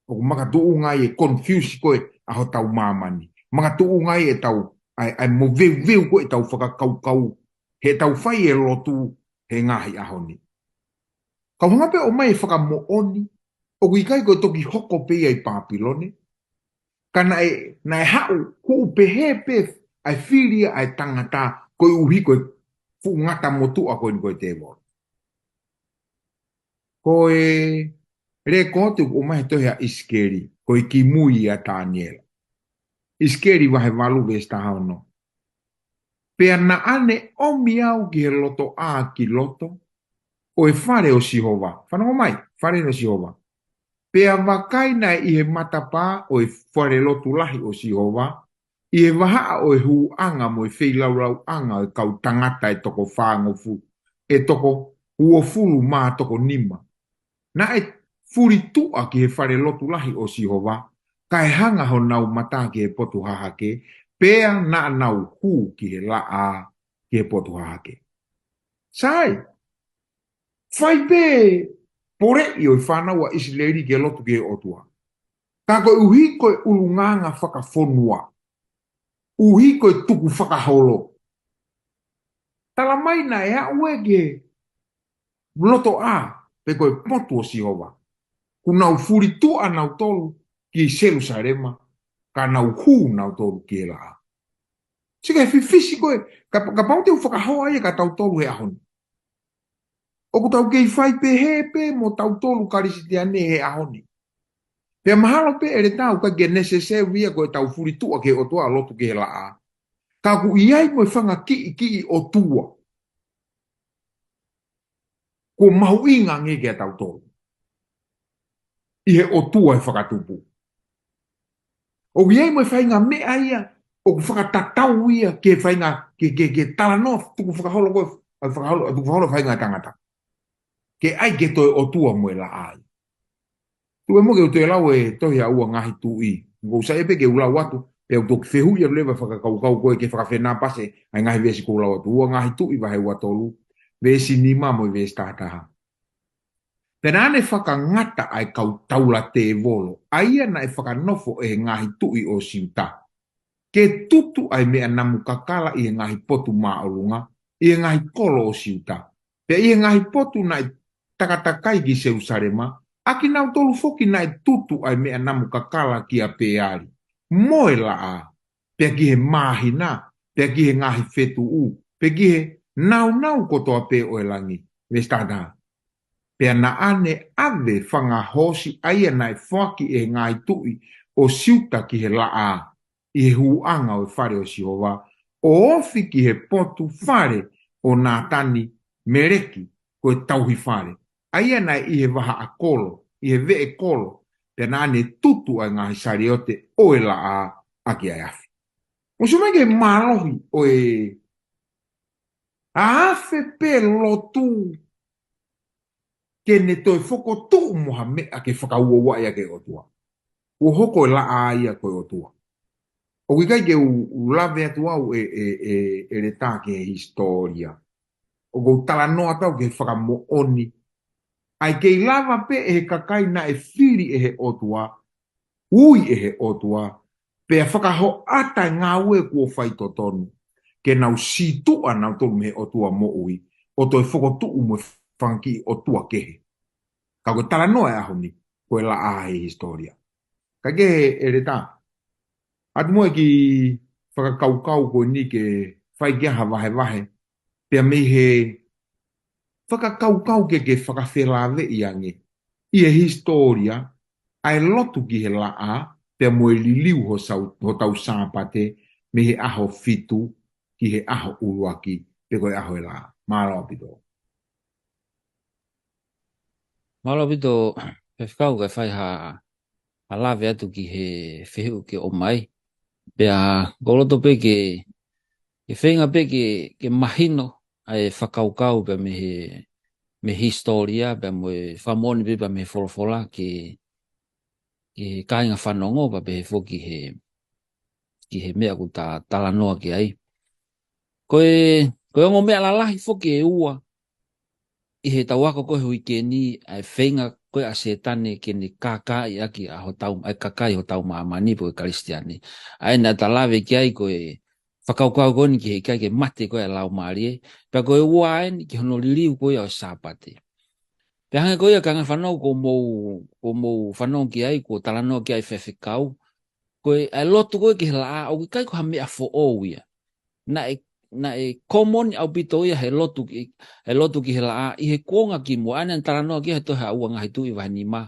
O maka tuu ngai e confuse koe a ho tau mamani. Maka tuu ngai e tau ai mo veu koe tau whakakau. He tau whai e lotu he ngahi ahoni. Kau hangape o mai e whakamo oni. O kuikai koe toki hoko pe ai Papiloni. Kana e hau hu pehe pe ai filia ai tangata koe uhi koe fu ngata motu a koe te mo. Koe rekotu o mai tohea iskeri, koe ki mui a Daniela. Iskeri wahe walu vesta hauno. Pea na ane omi au ki he loto a ki loto, o e whare o Sihova. Whanongo mai, whare o Sihova. Pea wakaina i he matapa o e whare lotu lahi o Sihova, i he wahaa o e hu anga mo e wheilaurau anga o e kau tangata e toko whaangofu, e toko huofuru maa toko nima. Na e furi tua ki he whare lotu lahi o Sihova, ka e hanga ho nau mata ki he potu hahake, pea na nau hu ki he laa ki he potu hahake. Sai, whai pe pore i o i whanau a Isileri ki he lotu ki he otua. Ka koe uhi koe ulunganga whakafonua. uhi koe tuku whakaholo. Tala mai na ea uege loto a pe koe potu o Sihowa. Kuna ufuri tu anau tolu ki Jerusalema, ka nau hu nau tolu ki e laa. Sika e fifisi koe, ka pau te whakahoa ia ka tau tolu he ahoni. Oku tau kei whai pe he pe mo tau tolu karisitiane he ahoni. Pea mahalo pe ere tau ka ge nesese wia koe tau furi tua ke o tua lotu ke he laa. Ka ku iai mo e whanga ki o tua. Ko mahu inga nge ke tau tolu. I he o tua e whakatupu. O iai mo e whainga mea ia, o ku whakatatau ia ke whainga, ke tala no, tuku whakaholo koe, tuku whakaholo whainga tangata. Ke ai ke toi o tua mo e la ai. Tu e mo ke utoe lau e tohi a ua ngahi tu i. Ngo sa epe ke ula watu, pe au toki whehu ia lewa whakakau koe ke whakawhena pase, ai ngahi vesi ko ula watu. Ua ngahi tu i wahe ua tolu, vesi nima mo i vesi tātaha. Pena ane whakangata ai kau taula te volo, aia na e whakanofo e ngahi tu i o siuta. Ke tutu ai mea namu kakala i ngahi potu maolunga, i ngahi kolo o siuta. Pe i ngahi potu na i takatakai ki Jerusalema, aki nau tolu foki na i tutu ai mea namu kakala ki a peari. Moe la a, pe ki he mahina, pe ki he ngahi fetu u, pe ki he nau kotoa pe o elangi. Vestada. Pe na ane ave whanga hosi aia nai whaki e ngai tui o siuta ki he la a. I he huanga o whare o Sihowa, o ofi ki he potu whare o nā tani mereki ko e tauhi whare. Aia nai i he waha a kolo, i he vee kolo, pe nā ane tutu ai ngahi sariote o e la a aki ai afi. O sumai ke marohi o e a afe pe lotu ke ne toi whoko tu moha mea ke whakaua wa ia ke o tua. O hoko e la a ia koe o tua. O kai ke u lawe atu au e re tā ke historia. O kou tala noa tau ke whakamo oni. Ai ke i lava pe e he kakai na e whiri e he otua, ui e he otua, pe a whakaho ata ngā ue kua whaito tonu. Ke nau situa nau tonu me he otua mo ui, o toi whakotu mo whanki otua kehe. Ka koe tala noa e aho ni, koe la a he historia. Ka ke e re tā. Atu mo e ki whakakaukau koe ni ke whai geha wahe, pia me he whakakaukau ke whakawhelawe i ange. I he historia, ai lotu ki he la a, pia mo e liliu ho tau sāpate, me he aho fitu, ki he aho uruaki, pe koe aho e la a. Mālo pito. Malo pito, pe whakau kai whai ha lawe atu ki he whehu ke o mai. Pea goloto pe ke whenga pe ke mahino ai whakaukau pe me historia pe mo whamoni pe me wholofola ke kāinga whanongo pa pe fo ki he mea ku ta tala noa ki ai. Koe ongo mea lalahi fo ke e ua i he tawako koe hui ke ni ai whenga koe a setane ke ni kakai aki a ho tau, ai kakai ho tau maamani po e karistiani. Ai na talawe ki ai koe whakaukau koe ni ki he kai ke mate koe a lau maari e. Pea koe ua ai ni ki hono liriu koe o sāpate. Pea hange koe a kanga whanau ko mou whanau ki ai, ko talanoa ki ai whewhikau. Koe ai lotu koe ki he laa, au ki kai ko ha mea fo o ia. Na e common au pito ia he lotu ki he laa, i he kuonga ki mua, ane an talanoa ki he tohe a ua ngahi tu i wahani ma.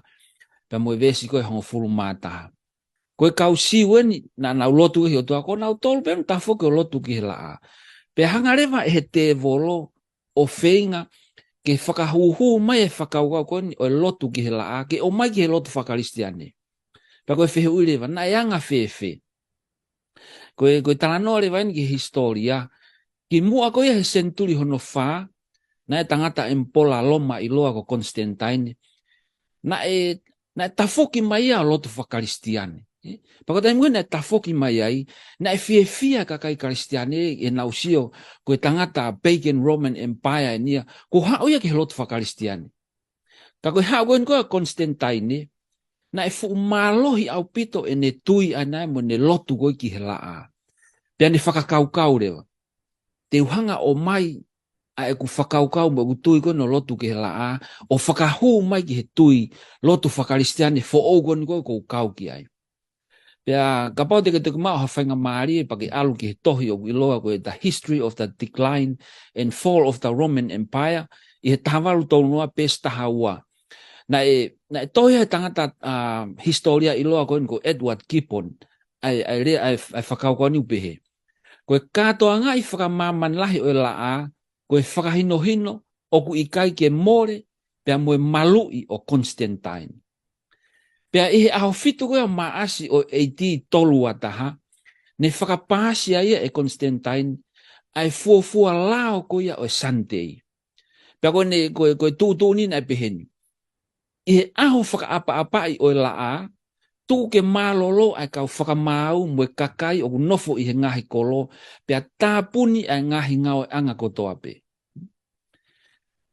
Pea mo e vesi koe hongo fulu mātaha. Koe kau siweni, na nau lotu ki he o tua, ko nau tolu penu ta foke o lotu ki he laa. Pea hanga rewa e he te volo o whenga, ke whakahuhu mai e whakaukau koe ni o lotu ki he laa, ke o mai ki he lotu whakaristiane. Pea koe whehe ui rewa, na e anga whewe. Koe talanoa rewa ni ki historia, ki mua koe he senturi hono wha, na e tangata empola loma i loa ko Constantine, na e tafoki mai a lotu whakaristiane. Pakotai mui na e tafoki mai ai, na e fia kakai karistiane e nausio koe tangata Pagan Roman Empire nia, ko hao ia ki he lotu whakaristiane. Ka koe hao koe koe Constantine, na e fu malohi au pito e ne tui anai mo ne lotu koe ki he laa. Pea ni whakakaukau rewa. Te uhanga o mai a e ku whakaukau mo ku tui koe no lotu ke he laa, o whakahu mai ki he tui lotu whakaristiane fo ogo ni koe kou kau ki ai. Pea kapau te ke mao ha whainga maari e pake alu ki he tohi o iloa koe the history of the decline and fall of the Roman Empire i he tahawaru tau noa pesta haua. Na e tohi he tangata historia iloa koe ko Edward Gibbon ai whakaukau ni upehe. Koe katoa ngai whakamaman lahi o laa, koe whakahino-hino o ku ikai ke more, pea moe malui o Constantine. Pea ihe aho fitu koe o maasi o eiti tolu ataha, ne whakapāsia ia e Constantine, ai fuafua lao koe o Sunday. Pea koe tūtūni na peheni. Ihe aho whakaapa-apai o laa, tu ke malolo ai kau whakamau mo kakai o nofo i he ngahi kolo, pea tāpuni ai ngahi ngau anga kotoa pe.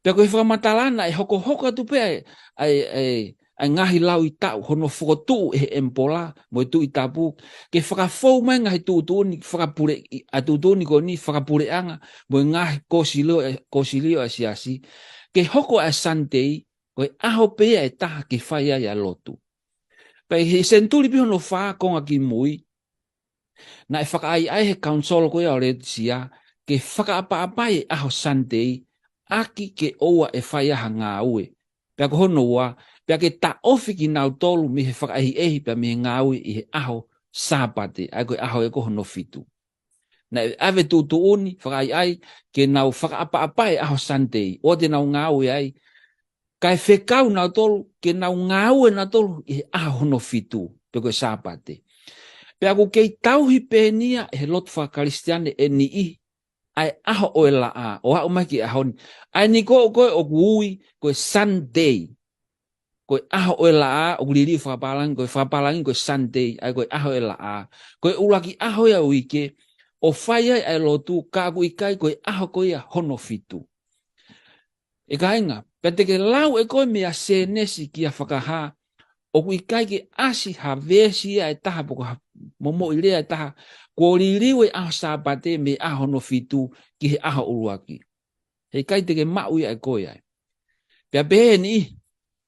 Pea koe whakamatalana ai hoko tu pe ai ngahi lau i tau, hono whakotu e empola, mo tu i tapu, ke whakafou mai ngahi tūtuni, tūtuni ko ni whakapure anga, mo ngahi kosilio a siasi, ke hoko a Sunday, koe aho pe e taha ke whaia ia lotu. Pai he senturi piho no wha konga ki mui, na e whakaai ai he council koe o Redsia, ke whakaapa-apai aho Sunday, aki ke oua e whaia ha ngā ue. Pea ko hono ua, pea ke ta ofi ki nau tolu mi he whakaihi pea mi he ngā ue i he aho Sabate, ai koe aho e ko hono fitu. Na e ave tūtu uni, whakai ai, ke nau whakaapa-apai aho Sunday, o te nau ngā ue ai, kai whekau nau tolu, ke nau ngāue nau tolu, i he aho no fitu, pe koe Sabate. Pea ku kei tauhi pēnia, he lotu whakaristiane e ni i, ai aho o e laa, o hao mai ki aho ni. Ai ni koe o kui, koe Sunday, koe aho o e laa, o kuliri whakapalangi, koe Sunday, ai koe aho e laa. Koe ulaki aho ia uike, o whai ai lotu, ka aku ikai koe aho koe ia hono fitu. E ka inga, pea teke lau e koe mea senesi ki a whakaha, o ku ikai ke asi ha vesi ia e taha, poko momo i rea e taha, ko ririu e aho Sabate me aho no fitu ki he aho uruaki. He kai teke mau ia e koe ai. Pea behe ni,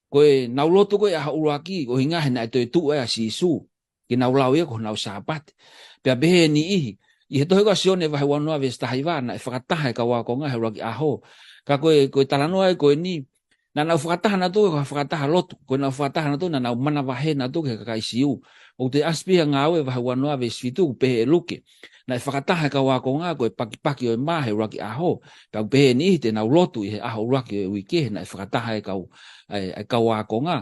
koe nau lotu koe aho uruaki, o hinga he na e toi tu e a sisu, ki nau lau ia ko nau Sabate. Pea behe ni ihi, i he tohe koa sione vahe wanoa ves tahaiwana, e whakataha e ka wako ngā he uruaki aho. Ka koe talanoa e koe ni, na nau whakataha na tō, ka whakataha lotu, koe nau whakataha na tō, na nau mana wahe na tō, ke kakai siu. O te aspiha ngā ue vahe wanoa ves fitu, pehe e luke. Na e whakataha ka wako ngā, koe paki o e mahe uraki aho. Pea pehe ni te nau lotu i he aho uraki o e wike, na e whakataha e ka wako ngā.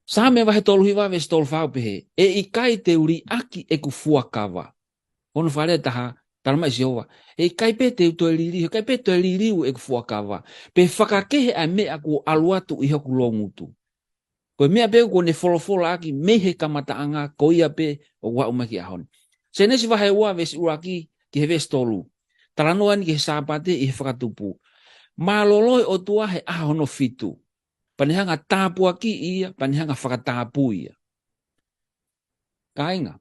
Sāme vahe tolu hiwa ves tolu whau pehe, e i kai te uri aki e ku fuakawa. Ono whare taha, talama isi hoa, e kai pe te uto e liriu, kai pe to e liriu e ku fuakawa. Pe whakakehe a mea ku aluatu i hoku longutu. Koe mea pe ko ne wholowhola aki mehe kamataanga ko ia pe o wa umaki ahon. Se nesi wahe ua vesi uraki ki he ves tolu. Talanoa ni ki he Sabate i he whakatupu. Maloloi o tua he ahono fitu. Panihanga tāpua ki ia, panihanga whakatāpu ia. Kainga.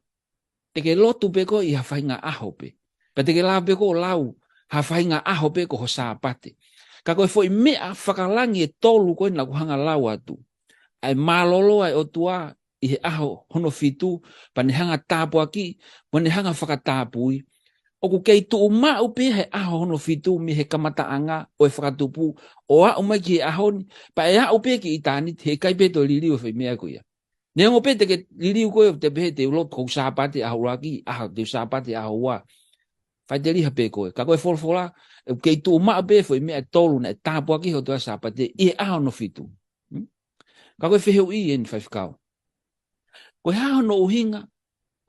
Teke lotu pe ko i hawhainga aho pe. Pa teke lau pe ko lau hawhainga aho pe ko ho Sabate. Ka koe fo i mea whakalangi e tolu koe na kuhanga lau atu. Ai malolo ai o tua i he aho hono fitu, panihanga tāpua ki, panihanga whakatāpui. O ku kei tu umau pe he aho hono fitu mi he kamataanga o e whakatupu, o a umai ki he aho ni, pa e a upe ki i tāni, he kai pe to liriu e mea kuia. Ne ngo pe te ke liriu koe te pehe te ulot kou Sabate aho raki, aho te Sabate aho ua. Whai te riha pe koe, ka koe wholwhola, kei tu umau pe fo i mea tolu na e tāpua ki ho tua Sabate, i he aho no fitu. Ka koe wheheu i en whaifkau. Koe haho no uhinga,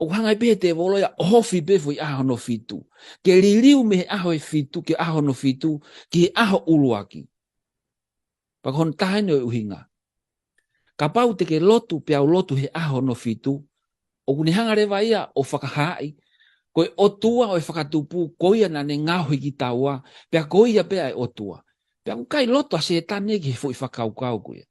o hangai pe te voloia hofi pe fo i aho no fitu. Ke liriu me he aho e fitu, ke aho no fitu, ki he aho uluaki. Pa kon tahene o uhinga. Ka pau te ke lotu pe au lotu he aho no fitu, o kuni hanga rewa ia o whakahai, koe otua o e whakatupu, koia na ne ngaho ki taua, pea koia pe ai otua. Pea kukai lotu a se tane ki he fo i whakaukau koia.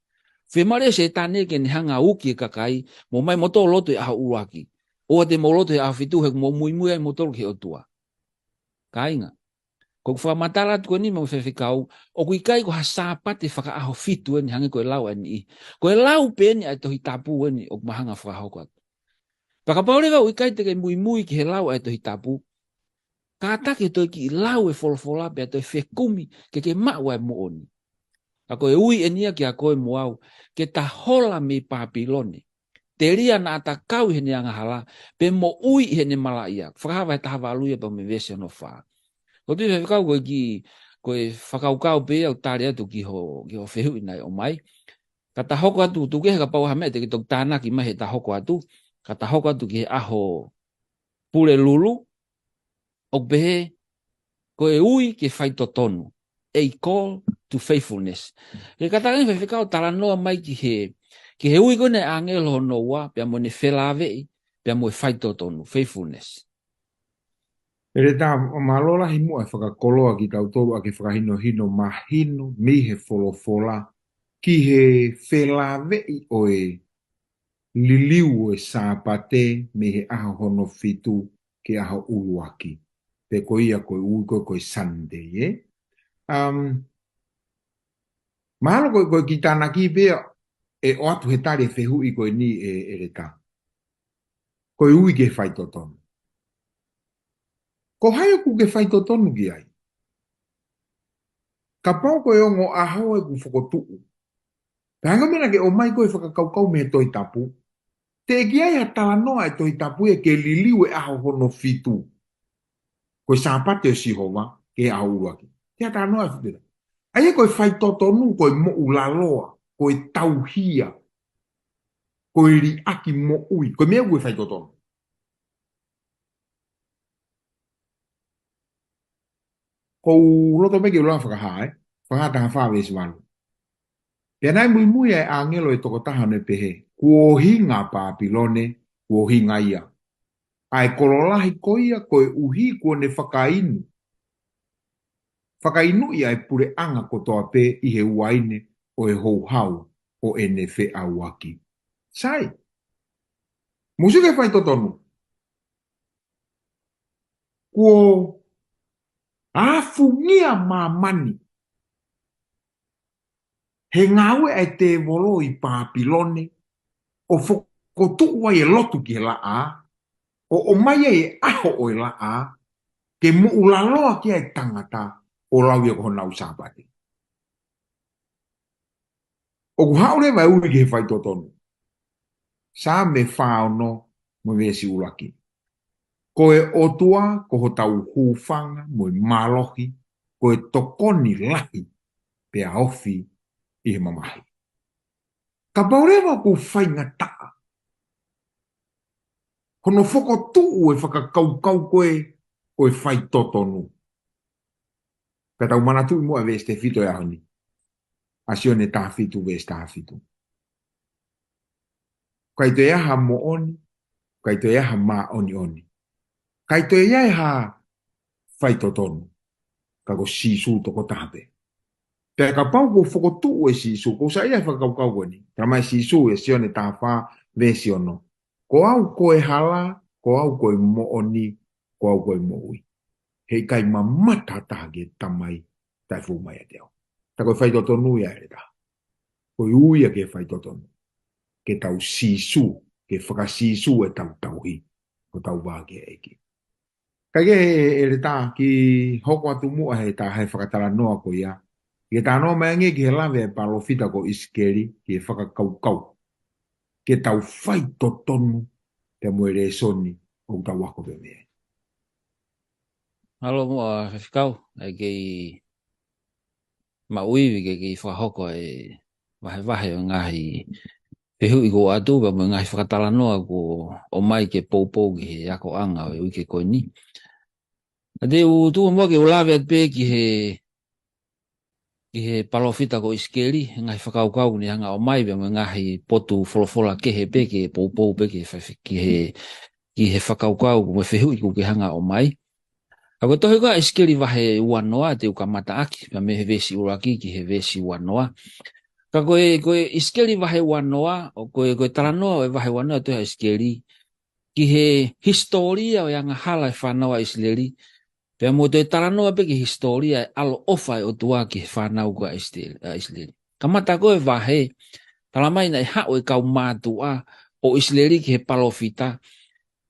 Whemare se tane ke ni hanga uki e kakai, mo mai moto lotu e aho uruaki. O te moloto he awhitu he mo mui mui ai motoro ki o tua. Kainga. Ko whamatala tu ni mo whewhikau, o kui kai ko hasapa te whakaaho fitu ni hangi ko e lau ani i. Ko e lau peni ai tohi tapu ni o mahanga whakahoko atu. Whakapaureva ui kai te ke mui mui ki he lau ai tohi tapu. Ka atake toi ki lau e wholofola pe a toi whekumi ke maua e mo oni. Ako e ui e nia ki a koe mo au, ke ta hola me Papilone. Te ria na ata kau he ne angahala, pe mo ui he ne mala ia. Whakahawa he tahawa aluia pa me vese no whaa. Ko tu whakau koe ki, koe whakaukau pe au tāre atu ki ho whehu inai o mai. Ka ta hoko atu, tu ke heka pau hame te ki tok tānaki mai he ta hoko atu. Ka ta hoko atu ki he aho pule lulu. O behe, koe ui ke whaito tonu. A call to faithfulness. Ke katangi whewhikau tala noa mai ki he ui kone angelo noa, pia mo ne whelawei, pia mo e whaito tonu, faithfulness. Ere tā malola hi mua e whakakoloa ki tau tōru a ke whakahino hino mahino mi he wholofola ki he whelawei o e liliu e sāpate me he aha hono fitu ke aha uruaki. Pe ko ia koe ui koe Sunday, eh? Mahalo koe ki tāna ki pia e o atu he tari e whehu i koe ni e re tā. Koe ui ke whaitotonu. Ko hai ku ke whaitotonu ki ai. Ka pau koe o ngō ahau e ku whakotuu. Pehanga mena ke o mai koe whakakaukau me toi tapu. Te ki ai ha tala noa e toi tapu e ke liliu e aho hono fitu. Koe sāpate o sihova ke aho uruaki. Te ha tala noa e whitera. Ai e koe whaitotonu koe mo ulaloa, koe tauhia, koe ri aki mo ui. Koe mea koe whaitotonu. Kou roto me ke ula whakaha, whakataha whawe si wanu. Pea nai mui mui e angelo e toko taha ne pehe, kuo hinga Papilone, kuo hinga ia. Ai kololahi koia koe uhi kuo ne whakainu. Whakainu ia e pure anga kotoa pe i he uaine o e houhau o e ne whe auaki. Sai. Musike whai totonu. Kuo afungia mamani. He ngawe ai te volo i Papilone, o whakotua e lotu ki he la a, o mai e aho o e la a, ke mo ulaloa ki ai tangata o lau ia kohona usapati. O ku haure mai ui ki he whai totonu. Sa me whaono mo vesi ulaki. Ko e otua, ko ho tau hufanga, mo e malohi, ko e tokoni lahi, pe a ofi i he mamahi. Ka paurewa ku whainga taa. Hono whoko tuu e whakakaukau koe o e whai totonu. Ka tau manatu i mua veste fito e ahoni. Asio ne tā fitu veste tā fitu. Kai to eha mo oni, kai to eha ma oni oni. Kai to eha whai totonu. Ka ko sisu toko tape. Te ka pau ko whoko tuu e sisu, ko sa ia whakaukau koe ni. Ka mai sisu e sio ne tā wha vesi ono. Ko au koe hala, ko au koe mo oni, ko au koe mo ui. Hei kai mamata tahage tamai tai fu mai ateo. Ta koe whai totonu ia ere ta. Koe uia ke whai totonu. Ke tau sisu, ke whakasisu e tau tauhi. Ko tau wāke eki. Kai ke ere ta ki hoko atu mua he ta hei whakatara noa ko ia. Ke tā noa mai ange ki he lawe e palofita ko iskeri ki he whakakaukau. Ke tau whai totonu te moere soni o tau wako pe mea. Halo mua whiwhikau, ai kei mauiwi kei whahoko e wahe o ngahi pehu i ko atu, pa mo ngahi whakatala noa ko o mai ke poupou ki he ako anga o e uike koe ni. A te u tua mua ke u lawe at pe ki he palofita ko iskeri, ngahi whakaukau ni hanga o mai, pa mo ngahi potu wholofola ke he pe ke poupou pe ki he whakaukau ko me whehu i ko ke hanga o mai. Ako tohi ka iskeri wahe uanoa te uka mata aki, pa me he vesi uraki ki he vesi uanoa. Ka koe iskeri wahe uanoa, o koe talanoa o e wahe uanoa tohi iskeri, ki he historia o yanga hala e whanau a Israeli, pea mo te taranoa pe ki historia e alo ofa e o tua ki he whanau ko a Israeli. Kamata koe wahe, talamai na e hao e kau mātua o Israeli ki he palofita,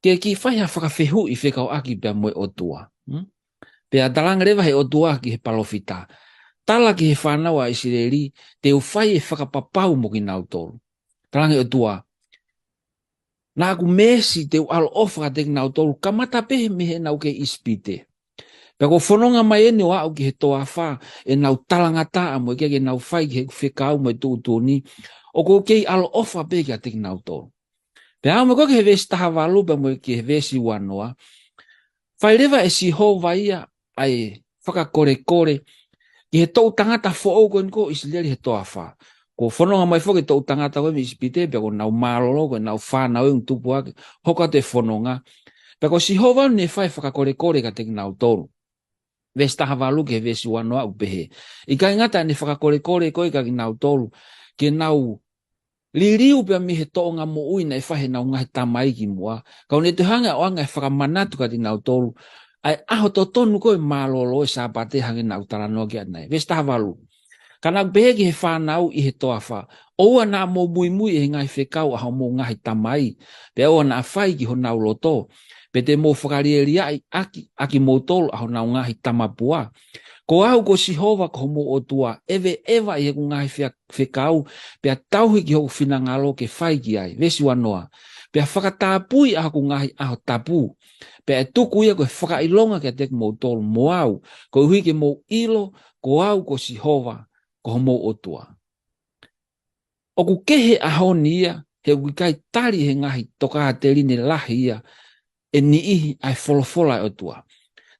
ke ki whaiha whakawhehu i whekau aki pea mo e o tua. Pea talanga rewa he o tua ki he palofita. Tala ki he whanau a Israeli, te u whai e whakapapau mo ki nau tolu. Talanga o tua. Nā ku mesi te u alo ofa te ki nau tolu, kamata pehe me he nau ke ispite. Pea ko whanonga mai ene o au ki he toa wha, e nau talanga taa mo ke nau whai ki he whekau mo e tūtūni, o ko kei alo ofa pehe ki a te ki nau tolu. Pea au me ko ke he vesi taha walu, pea mo ki he vesi wanoa, whai rewa e si ho vaia ai whakakore kore, ki he tau tangata fo koen ko Israeli he toa wha. Ko whanonga mai whoke tau tangata koe mi ispite, pia ko nau marolo, koe nau whanau e un tupu ake, hoka te whanonga. Pia ko si hova ne whai whakakore kore ka te nau toru. Ves taha walu ke vesi wanoa upehe. I kai ngata ne whakakore kore koe ka ki nau toru, ke nau liriu pia mi he toonga mo ui na e whahe nau ngahe tamai ki mua. Kau ne te hanga o anga e whakamanatu ka ti nau toru, ai aho to tonu koe malolo e sapate hange nau taranoa ki anai. Ves taha walu. Kana behe ki he whanau i he toa wha. Oua nā mō mui mui e ngai whekau aho mō ngahi tamai. Pe oua nā whai ki ho nau loto. Pe te mō whakarieri ai aki mō tolu aho nau ngahi tamapua. Ko au ko si hova ko mō o tua. Ewe ewa i he ku ngahi whekau. Pe a tauhi ki ho whinangalo ke whai ki ai. Vesi wanoa. Pe a whakatāpui aho ku ngahi aho tapu. Pe a tuku ia ko whakailonga ki a tek mō tolu mō au. Ko hui ke mō ilo ko au ko si hova. Ko mo o tua. O ku kehe aho nia, he wikai tari he ngahi toka te rine lahi ia, e ni ihi ai wholofola o tua.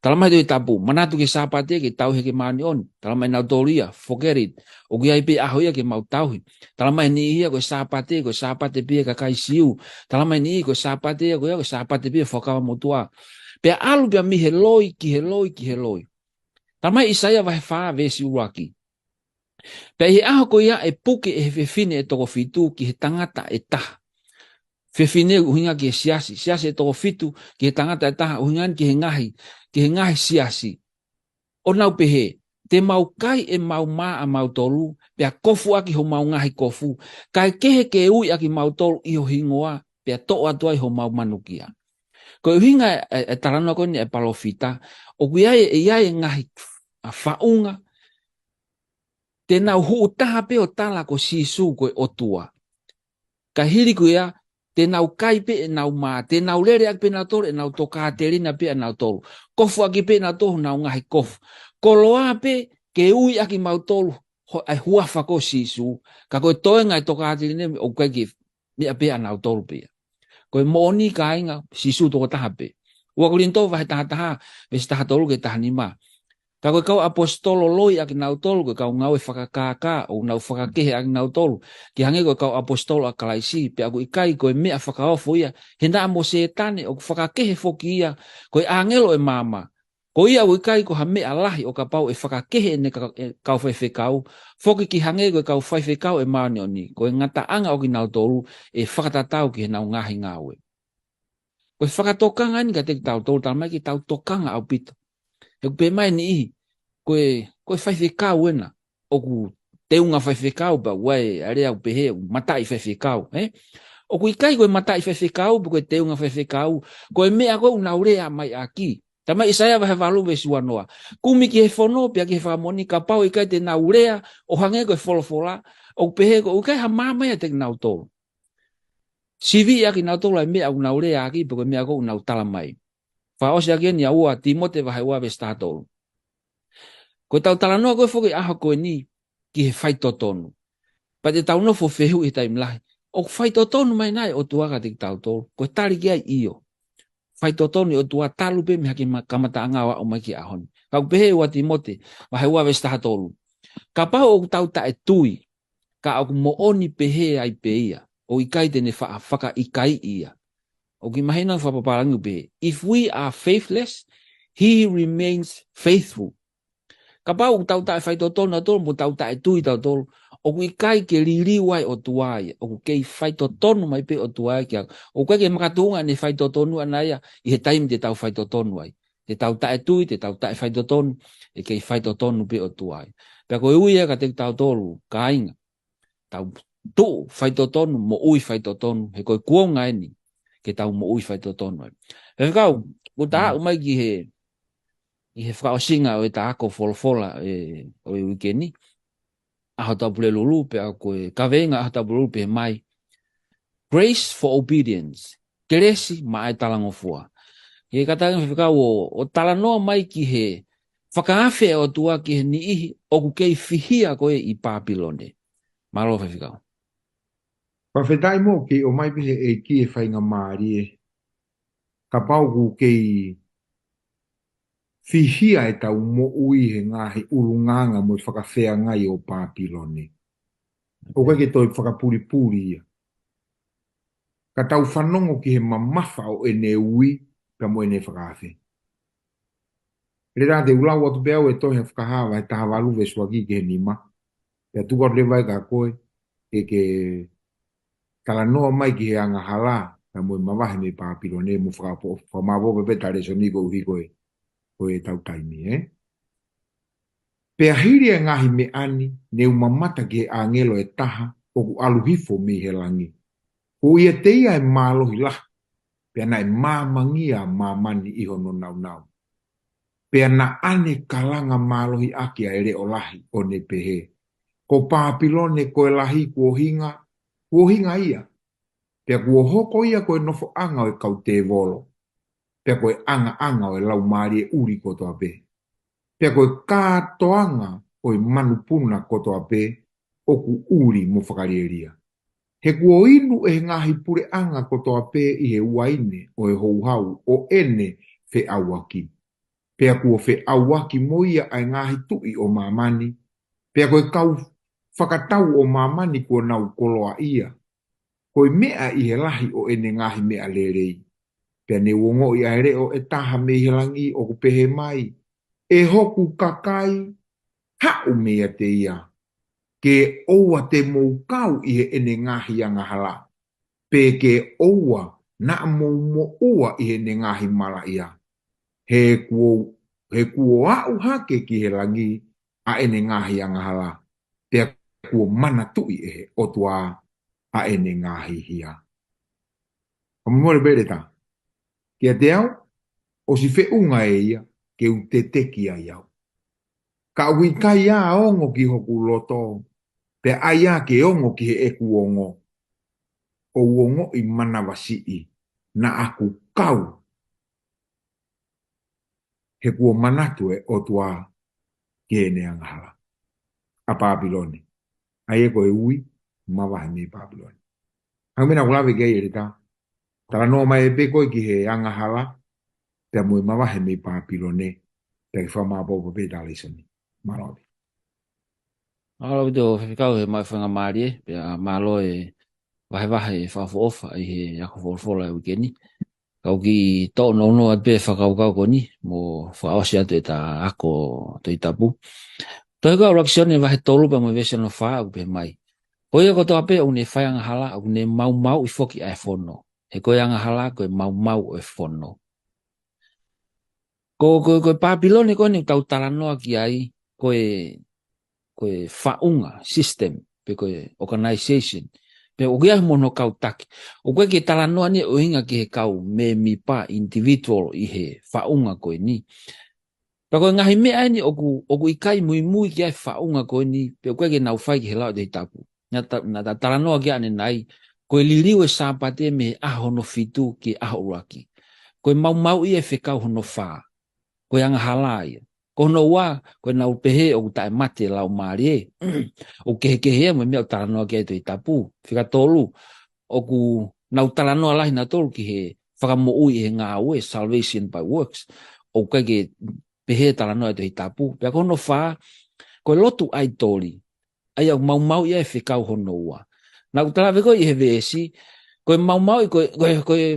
Talamai tui tapu, manatu ke sapate ke tau he ke maani on, talamai nau toria, forget it, o ki ai pe aho ia ke mau tauhi. Talamai ni ihi ko sapate pia ka kai siu, talamai ni ihi ko sapate pia whakawa mo tua. Pea alu pia mi he loi ki he loi ki he loi. Talamai Isaia vahe whaa vesi uraki. Pea he aho ko ia e puke e he whewhine e toko fitu ki he tangata e taha. Whewhine uhinga ki he siasi. Siasi e toko fitu ki he tangata e taha. Uhingan ki he ngahi siasi. O nau pehe, te mau kai e mau maa a mau tolu, pea kofu aki ho mau ngahi kofu. Kai kehe ke ui aki mau tolu i ho hingoa, pea toa atua i ho mau manukia. Ko uhinga e taranoa koni e palofita, o kuiai e iai e ngahi whaunga, te nau huu taha pe o tala ko sisu koe o tua. Ka hiri kuia, te nau kai pe e nau maa, te nau lere ak pe nau tolu, e nau toka te rina pe e nau tolu. Kofu aki pe nau tohu nau ngahi kofu. Koloa pe, ke ui aki mau tolu, ai huafa ko sisu, ka koe toe ngai toka te rina, o kai ki mea pe a nau tolu pe. Koe mooni ka inga, sisu toko taha pe. Ua kulinto vahe taha, vesi taha tolu ke taha nima. Ka koe kau apostolo loi aki nau tolu, koe kau ngau e whakakaka, o nau whakakehe aki nau tolu. Ki hange koe kau apostolo a kalaisi, pe aku ikai koe mea whakaofo ia, he naa mo setane, o whakakehe foki ia, koe angelo e mama. Ko ia u ikai ko ha mea lahi o ka pau e whakakehe ne kau whaiwhekau, foki ki hange koe kau whaiwhekau e maani oni, koe ngata anga o ki nau tolu, e whakatatau ki he nau ngahi ngawe. Koe whakatokanga ni ka te ki tau tolu, tala mai ki tau tokanga au pito. He pe mai ni ihi, koe whaiwhekau ena, o ku teunga whaiwhekau, ba wai, are au pehe, matai whaiwhekau, O ku ikai koe matai whaiwhekau, koe teunga whaiwhekau, koe mea koe unaurea mai aki. Tama Isaia vahe walu ve suanoa. Kumi ki he whono, pia ki he whamoni, ka pau ikai te naurea, o hange koe wholofola, o pehe koe, ukai ha mamaya te nau tolu. Sivi aki nau tolu ai mea unaurea aki, koe mea koe unau tala mai. Whaosi aki ni aua, Timote vahe ua ve statolu. Koe tau tala noa koe whoke aha koe ni, ki he whaitotonu. Pa te tau nofo whehu i taimlahi. O whaitotonu mai nai o tuaka te tau tolu. Koe tari ki ai iyo. Whaitotonu o tua talu pe miha ki kamata angawa o mai ki ahoni. Kau pehe ua Timote, vahe ua ve statolu. Ka pau o tau ta e tui, ka o mooni pehe ai pe ia. O ikai tene whaka ikai ia. O ki mahina whapaparangu pehe. If we are faithless, he remains faithful. Ka pau tau ta e whaitotonu a tolu, mo tau ta e tui tau tolu. o kui kai ke lili wai o tuai o ke fai to tonu mai pe o tuai kia o ke makatunga ni fai to tonu anaya I he time te tau fai to tonu ai te tau tae tui te tau tae fai to tonu e ke fai to tonu pe o tuai pe ko uia ka te tau tolu kainga tau tu fai to tonu mo ui fai to tonu he ko kuonga ni ke tau mo ui fai to tonu ai pe kau o ta mai ki he I he whakaosinga o e ta ako folofola o e wikeni aho ta pule lulu pe a koe kawenga aho ta pule pe mai grace for obedience keresi ma ai talangofua he katanga whiwhikau o talanoa mai ki he whakaafe o tua ki he niihi o ku kei whihia koe I Papilone malo whiwhikau Pawhetai mo ke o mai pihe e ki e whainga maari e. Ka pau ku kei whihia e tau mo ui he ngahi urunganga mo I whakawhea ngai o Papilone. O kai ke toi whakapuri ia. Ka tau whanongo ki he mamafa o ene ui ka mo ene whakawhe. Rera te ulau atu beau e toi he whakahawa he taha walu ve swagi ke he nima. Pea tukar le vai ka koe e ke kala noa mai ki he anga hala ka mo mawahe me Papilone mo whamawo pepe tare so niko uhi koe tau taimi Pea hiri e ngahi me ani ne umamata ki he angelo e taha o ku aluhifo me he langi. Ko ia teia e mālohi lah. Pea na e māmangia māmani iho no nau. Pea na ane kalanga mālohi aki a ere o lahi o ne pehe. Ko Papilone koe lahi kuo hinga ia. Pea kuo hoko ia koe nofo anga o e kau te volo. Pea koe anga o e lau maari e uri koto ape. Pea koe kātoanga o e manupuna koto ape o ku uri mo whakarieria. He kuo inu e ngahi pure anga koto ape I he uaine o e houhau o ene fe awaki. Pea kuo fe awaki moia ai ngahi tui o mamani. Pea koe kau whakatau o mamani kuo nau koloa ia. Koe mea I he lahi o ene ngahi mea lerei. Pea ne wongo I aere o e taha me helangi o kupehe mai. E hoku kakai hau mea te ia. Ke oua te moukau I he ene ngahi anga hala. Pe ke oua na mo ua I he ene ngahi mala ia. He kuo au hake ki he langi a ene ngahi anga hala. Pe kuo mana tui e he otua a ene ngahi hia. Kamumore bereta. Kia te au, o si fe unga e ia, ke u te teki a iau. Ka ui kai a ongo ki hoku loto. Pe aia ke ongo ki he eku ongo. O ongo I mana wasii. Na aku kau. He kuo manatu e o tua ki ene angahala. A Papilone. Ai eko e ui, mawahe me Papilone. Hangmena kulawe kei erita. Tala noa mai e peko ki he angahala. Pea mui mawahe me Papilone. Pea ki whamapopo pe talisoni. Marawi. Alo vido whiwhikau he mai whanga maari pea malo e wahe whawhoofa I he ako folofola e wikeni kau ki tō nono at pe whakaukau koni mo whaosi atu e ta ako to I tapu toi kau rakisione wahe tolu pa mo vese no wha au pe mai koe ko tō ape au ne whai anga hala au ne mau I whoki ai whono he koe anga hala koe mau e whono koe Papilone koe ni tau taranoa ki ai koe whaunga system pe koe organization pe o kia mono kau taki o koe ke talanoa ni o hinga ki he kau me mi pa individual I he whaunga koe ni pe koe ngahi mea ni o ku ikai mui ki ai whaunga koe ni pe koe ke nau whai ki he lau te tapu na ta talanoa ki ane nai koe liliu e sāpate me aho no fitu ki aho uraki koe mau I e whekau hono wha koe anga halai kono wa ko na upehe o ta mate lau mari o ke mo me o tarano ke to itapu fika tolu o ku na utarano ala na tolu ki he faka mo ui e nga we salvation by works o ke pehe tarano to itapu pe kono fa ko lotu ai toli ai o mau ia fika hono wa na utara ve ko I he vesi ko mau ko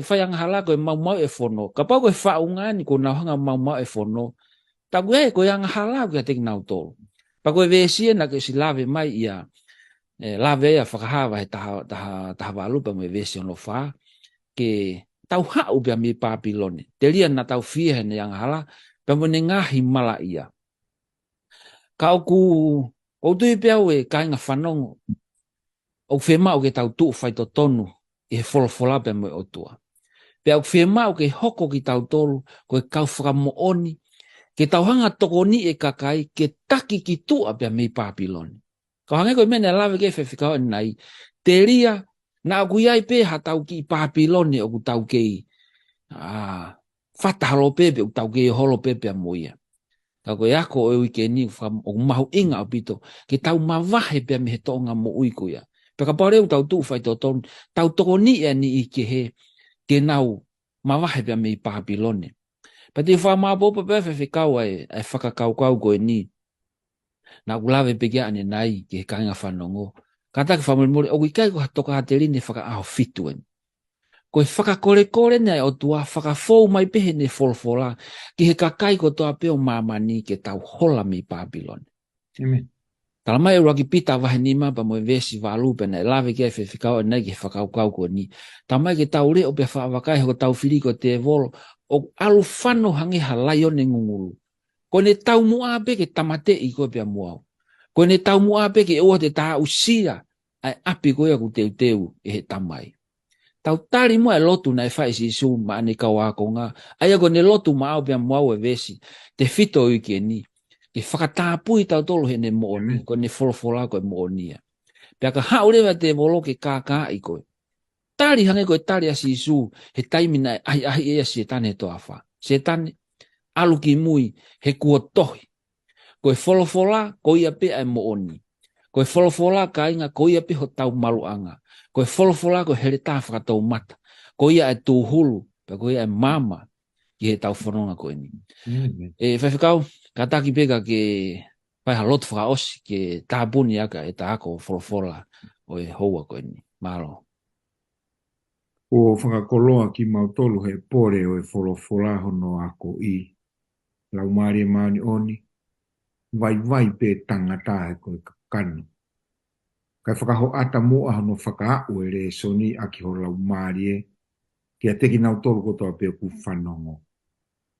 fa yang hala ko mau e fono kapa ko fa unga ni ko na hanga mau e fono tagu e ko yang hala ko te nau tol pa ko vesi na ke silave mai ia lave a whakahawa he taha walupa me vesi ono wha, ke tau hau pia mi Papilone. Te lia na tau fia hene yang hala, pia mo ne ngahi mala ia. Ka o tui pia ue kainga whanongo, o whemau ke tau tuu whai to tonu, i he wholofola pia mo o tua. Pia o whemau ke hoko ki tau tolu, ko e kau whakamooni, ke tau hanga toko ni e kakai, ke taki ki tua pia mi Papilone. Ka hanga koe mene lawe ke whewhikao nai, te ria, na aku iai pe ha tau ki Papilone o ku tau kei, whatahalo pepe o tau kei holo pepe a moia. Ka koe ako o ike ni o mahu inga o pito, ke tau mawahe pia me he tonga mo uiko ia. Peka pareu tau tuu whai tonu, tau toko ni e ni ike he, ke nau mawahe pia me i Papilone. Pa te wha mapopa pe whewhikau ai whakakau koe ni, na ulawe peke ane nai ke he kainga whanongo. Ka taki whamore, o ikai ko toka haterine whaka aho fituen. Ko e whakakore nei o tua whakafou mai pehe ne wholfola ki he kakai ko toa peo mamani ke tau hola mi Papilone. Amen. Tala mai ura ki pita wahe nima pa mo vesi walupe nei lawe ke whewhikau nei ke whakaukau ko ni. Tala mai ke tau reo pe whaawakai ho tau whiriko te volo o alu whano hange halaio ne ngungulu. Ko ne tau muape ke tamate i koe pia muau. Ko ne tau muape ke ua te taha usia ai api koe aku teu e he tamai. Tau tari mua e lotu na e whai si su ma ane kau ako ngā. Aia ko ne lotu ma au pia muau e vesi. Te whito i ke ni. Ke whakatāpui tau tolo he ne mooni. Ko ne wholofola koe moonia. Pia ka haurewa te volo ke kākā i koe. Tari hange koe tari a si su. He taimina ahi ea setane toa wha. Setane alu ki mui he kua tohi. Koe wholofola ko ia pe ai mooni. Koe wholofola ka inga ko ia pe ho tau maluanga. Koe wholofola ko here tā whakatau mata. Ko ia e tūhulu. Pia ko ia e mama ki he tau whanonga koe ni. E whawhikau, ka taki peka ke pai halotu whakaosi ke tāpuni aka e tā ako wholofola o e houa koe ni. Mahalo. O whakakoloa ki mautolu he pore o e wholofola hono ako i lau maari e maani oni. Vai pe tangata e koe kakano. Kai whakaho ata mua hono whakaau e re soni aki ho lau maari e ki a teki nautolu kotoa pe ku whanongo.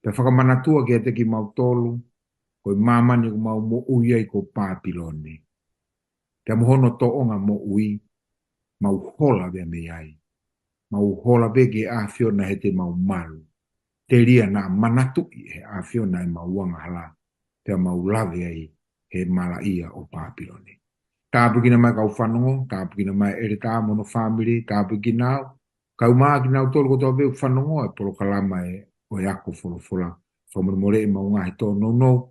Pe whakamanatua ki a teki mautolu koe mamani ku mau mo ui ai ko Papilone. Te mohono to onga mo ui mau hola vea me ai. Mau hola be ke a fiona he te mau malu. Te ria na manatu i he a fiona e mau wanga hala. Te mau lave ai he mala ia o Papilone. Tāpu kina mai kau whanongo, tāpu kina mai ere tā mono family, tāpu kina au. Kau maa kina au tolu kotoa peu whanongo e polo kalama e o e ako wholofola. Whamone more e mau ngahi tō no.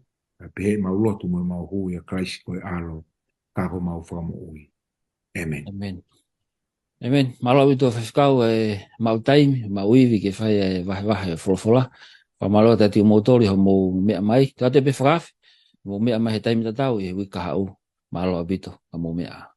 Pehe mau lotu mo mau hui a Christ koe alo. Kako mau whamo ui. Amen. Amen. Amen. Malo wito whawhikau e mau taimi, mau iwi ke whai e wahe e wholofola. Whamalo tati o motori ho mou mea mai. Tate pe whakafi. Mou mea mai he taimi tatau e wika hau. Malo abito ka mou mea.